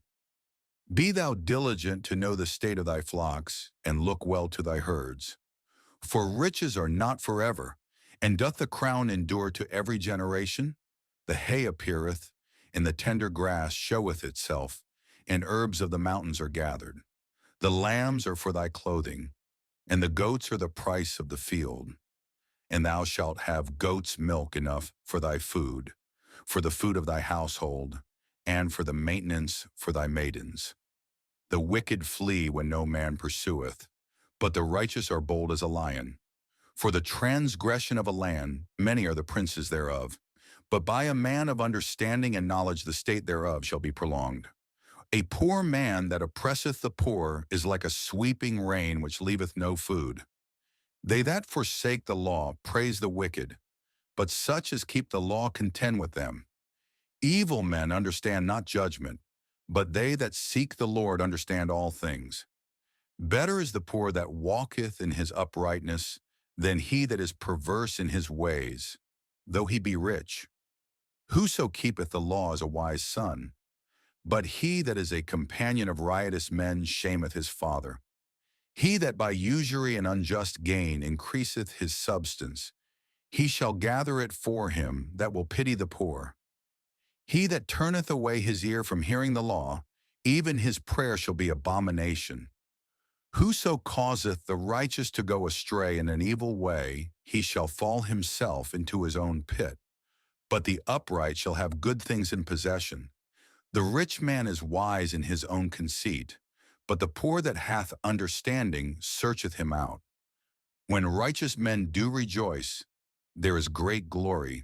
Be thou diligent to know the state of thy flocks, and look well to thy herds. For riches are not forever, and doth the crown endure to every generation? The hay appeareth, and the tender grass showeth itself, and herbs of the mountains are gathered. The lambs are for thy clothing, and the goats are the price of the field. And thou shalt have goats' milk enough for thy food, for the food of thy household, and for the maintenance for thy maidens. The wicked flee when no man pursueth, but the righteous are bold as a lion. For the transgression of a land, many are the princes thereof, but by a man of understanding and knowledge the state thereof shall be prolonged. A poor man that oppresseth the poor is like a sweeping rain which leaveth no food. They that forsake the law praise the wicked, but such as keep the law contend with them. Evil men understand not judgment, but they that seek the Lord understand all things. Better is the poor that walketh in his uprightness than he that is perverse in his ways, though he be rich. Whoso keepeth the law is a wise son, but he that is a companion of riotous men shameth his father. He that by usury and unjust gain increaseth his substance, he shall gather it for him that will pity the poor. He that turneth away his ear from hearing the law, even his prayer shall be abomination. Whoso causeth the righteous to go astray in an evil way, he shall fall himself into his own pit. But the upright shall have good things in possession. The rich man is wise in his own conceit, but the poor that hath understanding searcheth him out. When righteous men do rejoice, there is great glory,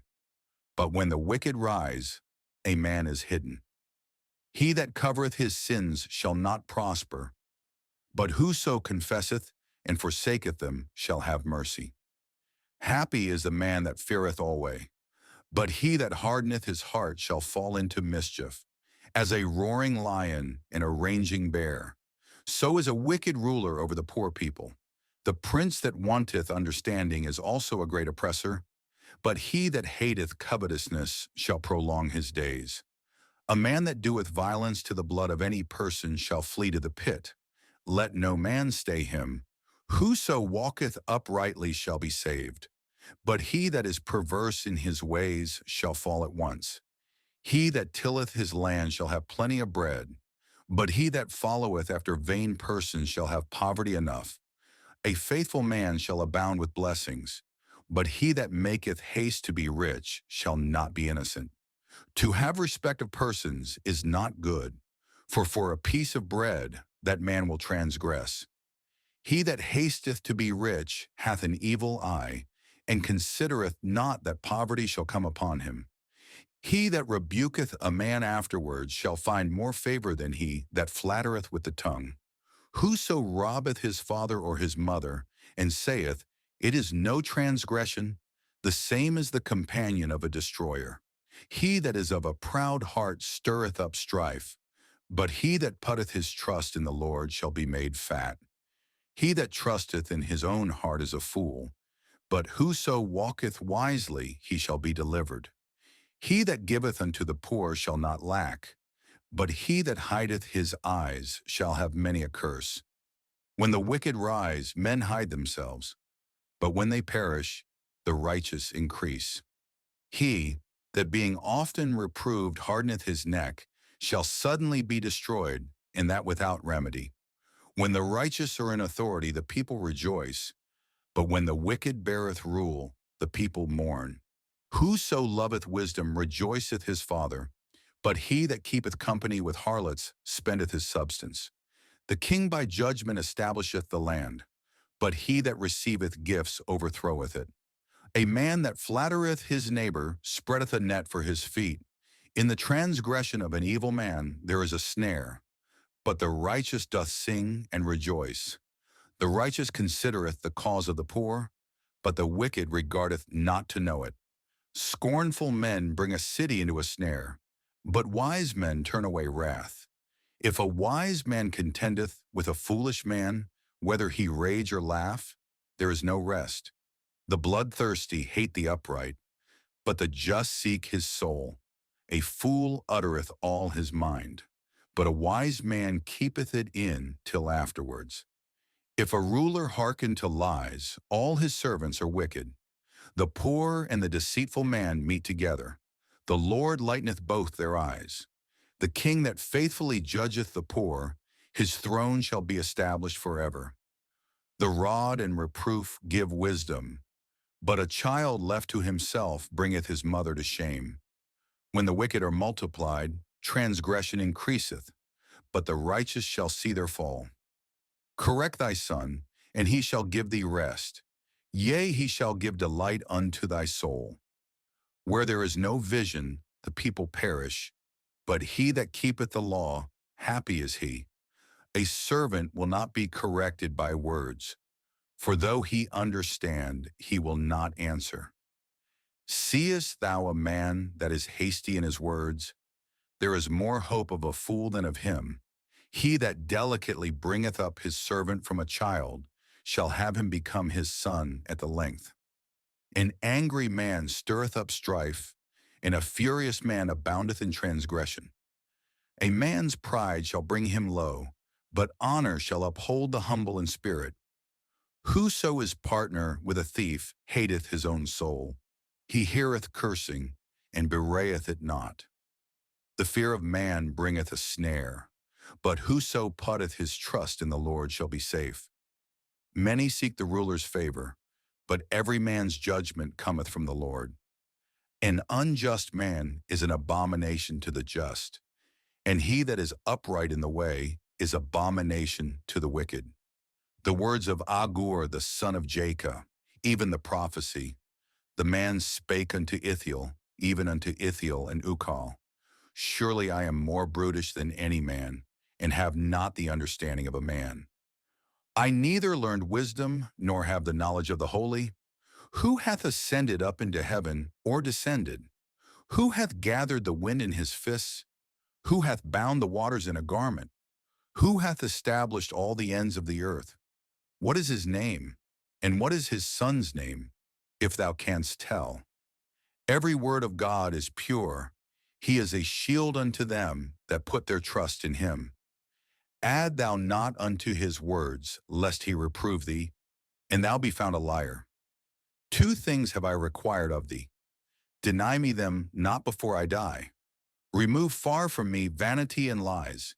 but when the wicked rise, a man is hidden. He that covereth his sins shall not prosper, but whoso confesseth and forsaketh them shall have mercy. Happy is the man that feareth always, but he that hardeneth his heart shall fall into mischief. As a roaring lion and a raging bear, so is a wicked ruler over the poor people. The prince that wanteth understanding is also a great oppressor, but he that hateth covetousness shall prolong his days. A man that doeth violence to the blood of any person shall flee to the pit. Let no man stay him. Whoso walketh uprightly shall be saved, but he that is perverse in his ways shall fall at once. He that tilleth his land shall have plenty of bread, but he that followeth after vain persons shall have poverty enough. A faithful man shall abound with blessings, but he that maketh haste to be rich shall not be innocent. To have respect of persons is not good, for a piece of bread that man will transgress. He that hasteth to be rich hath an evil eye, and considereth not that poverty shall come upon him. He that rebuketh a man afterwards shall find more favor than he that flattereth with the tongue. Whoso robbeth his father or his mother, and saith, It is no transgression, the same is the companion of a destroyer. He that is of a proud heart stirreth up strife, but he that putteth his trust in the Lord shall be made fat. He that trusteth in his own heart is a fool, but whoso walketh wisely, he shall be delivered. He that giveth unto the poor shall not lack, but he that hideth his eyes shall have many a curse. When the wicked rise, men hide themselves, but when they perish, the righteous increase. He that being often reproved hardeneth his neck shall suddenly be destroyed, and that without remedy. When the righteous are in authority, the people rejoice, but when the wicked beareth rule, the people mourn. Whoso loveth wisdom rejoiceth his father, but he that keepeth company with harlots spendeth his substance. The king by judgment establisheth the land, but he that receiveth gifts overthroweth it. A man that flattereth his neighbor spreadeth a net for his feet. In the transgression of an evil man there is a snare, but the righteous doth sing and rejoice. The righteous considereth the cause of the poor, but the wicked regardeth not to know it. Scornful men bring a city into a snare, but wise men turn away wrath. If a wise man contendeth with a foolish man, whether he rage or laugh, there is no rest. The bloodthirsty hate the upright, but the just seek his soul. A fool uttereth all his mind, but a wise man keepeth it in till afterwards. If a ruler hearken to lies, all his servants are wicked. The poor and the deceitful man meet together. The Lord lighteneth both their eyes. The king that faithfully judgeth the poor, his throne shall be established forever. The rod and reproof give wisdom, but a child left to himself bringeth his mother to shame. When the wicked are multiplied, transgression increaseth, but the righteous shall see their fall. Correct thy son, and he shall give thee rest. Yea, he shall give delight unto thy soul. Where there is no vision, the people perish, but he that keepeth the law, happy is he. A servant will not be corrected by words, for though he understand, he will not answer. Seest thou a man that is hasty in his words? There is more hope of a fool than of him. He that delicately bringeth up his servant from a child shall have him become his son at the length. An angry man stirreth up strife, and a furious man aboundeth in transgression. A man's pride shall bring him low, but honor shall uphold the humble in spirit. Whoso is partner with a thief hateth his own soul. He heareth cursing, and bewrayeth it not. The fear of man bringeth a snare, but whoso putteth his trust in the Lord shall be safe. Many seek the ruler's favor, but every man's judgment cometh from the Lord. An unjust man is an abomination to the just, and he that is upright in the way is abomination to the wicked. The words of Agur the son of Jacob, even the prophecy, the man spake unto Ithiel, even unto Ithiel and Ukal. Surely I am more brutish than any man, and have not the understanding of a man. I neither learned wisdom, nor have the knowledge of the holy. Who hath ascended up into heaven, or descended? Who hath gathered the wind in his fists? Who hath bound the waters in a garment? Who hath established all the ends of the earth? What is his name? And what is his son's name, if thou canst tell? Every word of God is pure. He is a shield unto them that put their trust in him. Add thou not unto his words, lest he reprove thee, and thou be found a liar. Two things have I required of thee. Deny me them not before I die. Remove far from me vanity and lies.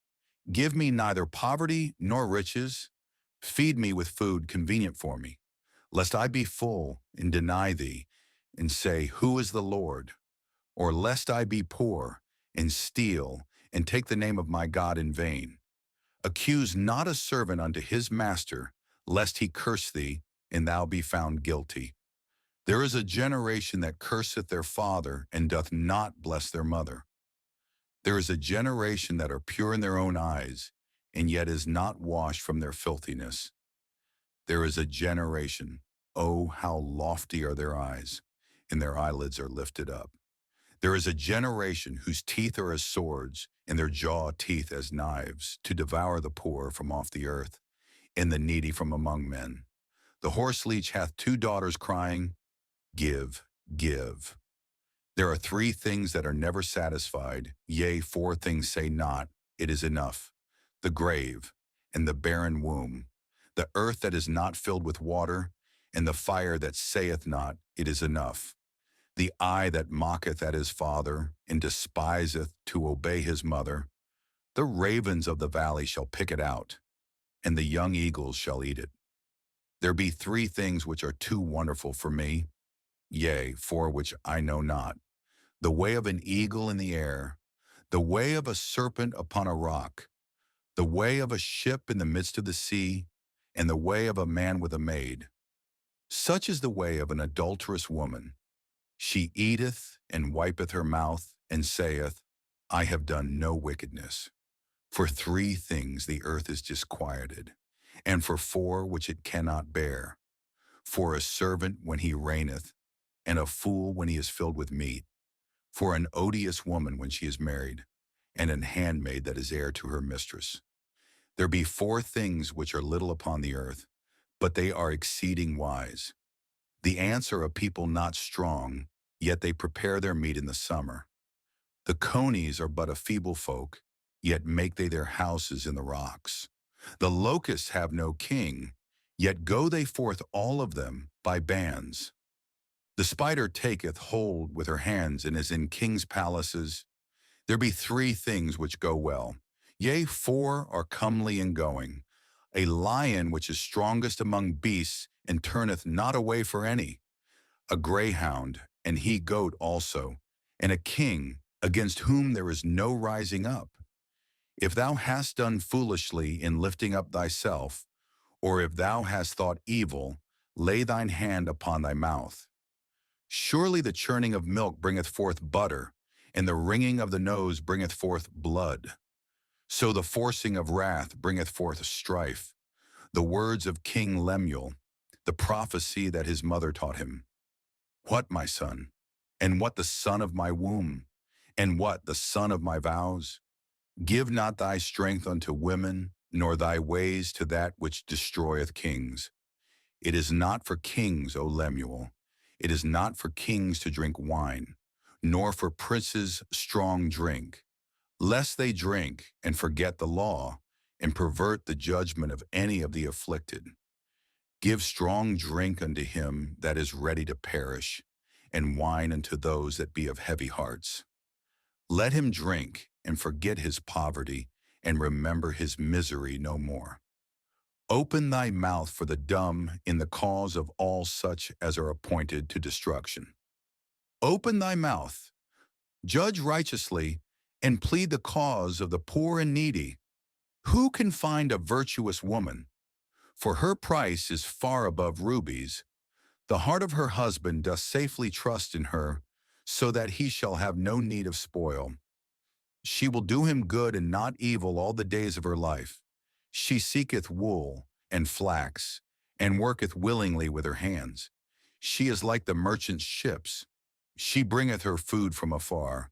Give me neither poverty nor riches. Feed me with food convenient for me, lest I be full and deny thee, and say, Who is the Lord? Or lest I be poor and steal and take the name of my God in vain. Accuse not a servant unto his master, lest he curse thee, and thou be found guilty. There is a generation that curseth their father, and doth not bless their mother. There is a generation that are pure in their own eyes, and yet is not washed from their filthiness. There is a generation, oh, how lofty are their eyes, and their eyelids are lifted up. There is a generation whose teeth are as swords, and their jaw teeth as knives, to devour the poor from off the earth, and the needy from among men. The horse leech hath two daughters crying, Give, give. There are three things that are never satisfied, yea, four things say not, it is enough. The grave, and the barren womb, the earth that is not filled with water, and the fire that saith not, it is enough. The eye that mocketh at his father, and despiseth to obey his mother, the ravens of the valley shall pick it out, and the young eagles shall eat it. There be three things which are too wonderful for me, yea, four which I know not: the way of an eagle in the air, the way of a serpent upon a rock, the way of a ship in the midst of the sea, and the way of a man with a maid. Such is the way of an adulterous woman. She eateth and wipeth her mouth, and saith, I have done no wickedness. For three things the earth is disquieted, and for four which it cannot bear: for a servant when he reigneth, and a fool when he is filled with meat, for an odious woman when she is married, and an handmaid that is heir to her mistress. There be four things which are little upon the earth, but they are exceeding wise. The ants are a people not strong, yet they prepare their meat in the summer. The conies are but a feeble folk, yet make they their houses in the rocks. The locusts have no king, yet go they forth all of them by bands. The spider taketh hold with her hands, and is in kings' palaces. There be three things which go well, yea, four are comely in going: a lion which is strongest among beasts, and turneth not away for any; a greyhound, and he goat also; and a king, against whom there is no rising up. If thou hast done foolishly in lifting up thyself, or if thou hast thought evil, lay thine hand upon thy mouth. Surely the churning of milk bringeth forth butter, and the wringing of the nose bringeth forth blood. So the forcing of wrath bringeth forth strife. The words of King Lemuel, the prophecy that his mother taught him. What, my son? And what the son of my womb? And what the son of my vows? Give not thy strength unto women, nor thy ways to that which destroyeth kings. It is not for kings, O Lemuel. It is not for kings to drink wine, nor for princes strong drink, lest they drink and forget the law, and pervert the judgment of any of the afflicted. Give strong drink unto him that is ready to perish, and wine unto those that be of heavy hearts. Let him drink and forget his poverty, and remember his misery no more. Open thy mouth for the dumb in the cause of all such as are appointed to destruction. Open thy mouth, judge righteously, and plead the cause of the poor and needy. Who can find a virtuous woman? For her price is far above rubies. The heart of her husband doth safely trust in her, so that he shall have no need of spoil. She will do him good and not evil all the days of her life. She seeketh wool and flax, and worketh willingly with her hands. She is like the merchant's ships. She bringeth her food from afar.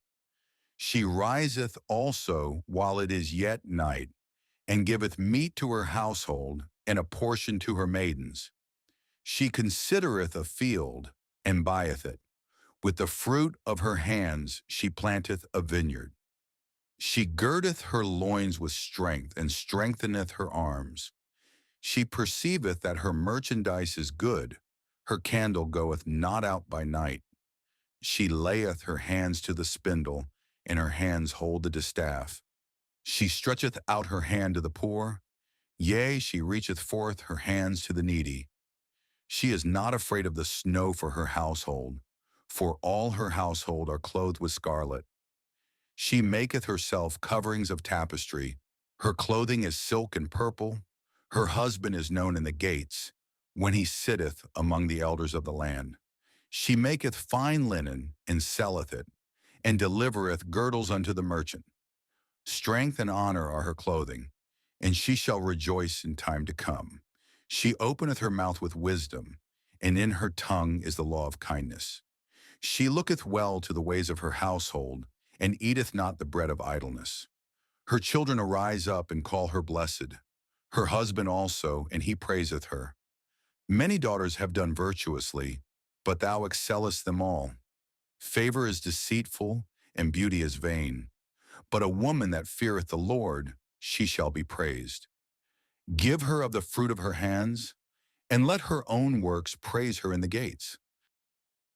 She riseth also while it is yet night, and giveth meat to her household, and a portion to her maidens. She considereth a field, and buyeth it. With the fruit of her hands she planteth a vineyard. She girdeth her loins with strength, and strengtheneth her arms. She perceiveth that her merchandise is good. Her candle goeth not out by night. She layeth her hands to the spindle, and her hands hold the distaff. She stretcheth out her hand to the poor, yea, she reacheth forth her hands to the needy. She is not afraid of the snow for her household, for all her household are clothed with scarlet. She maketh herself coverings of tapestry. Her clothing is silk and purple. Her husband is known in the gates, when he sitteth among the elders of the land. She maketh fine linen, and selleth it, and delivereth girdles unto the merchant. Strength and honor are her clothing, and she shall rejoice in time to come. She openeth her mouth with wisdom, and in her tongue is the law of kindness. She looketh well to the ways of her household, and eateth not the bread of idleness. Her children arise up and call her blessed, her husband also, and he praiseth her. Many daughters have done virtuously, but thou excellest them all. Favor is deceitful, and beauty is vain. But a woman that feareth the Lord, she shall be praised. Give her of the fruit of her hands, and let her own works praise her in the gates.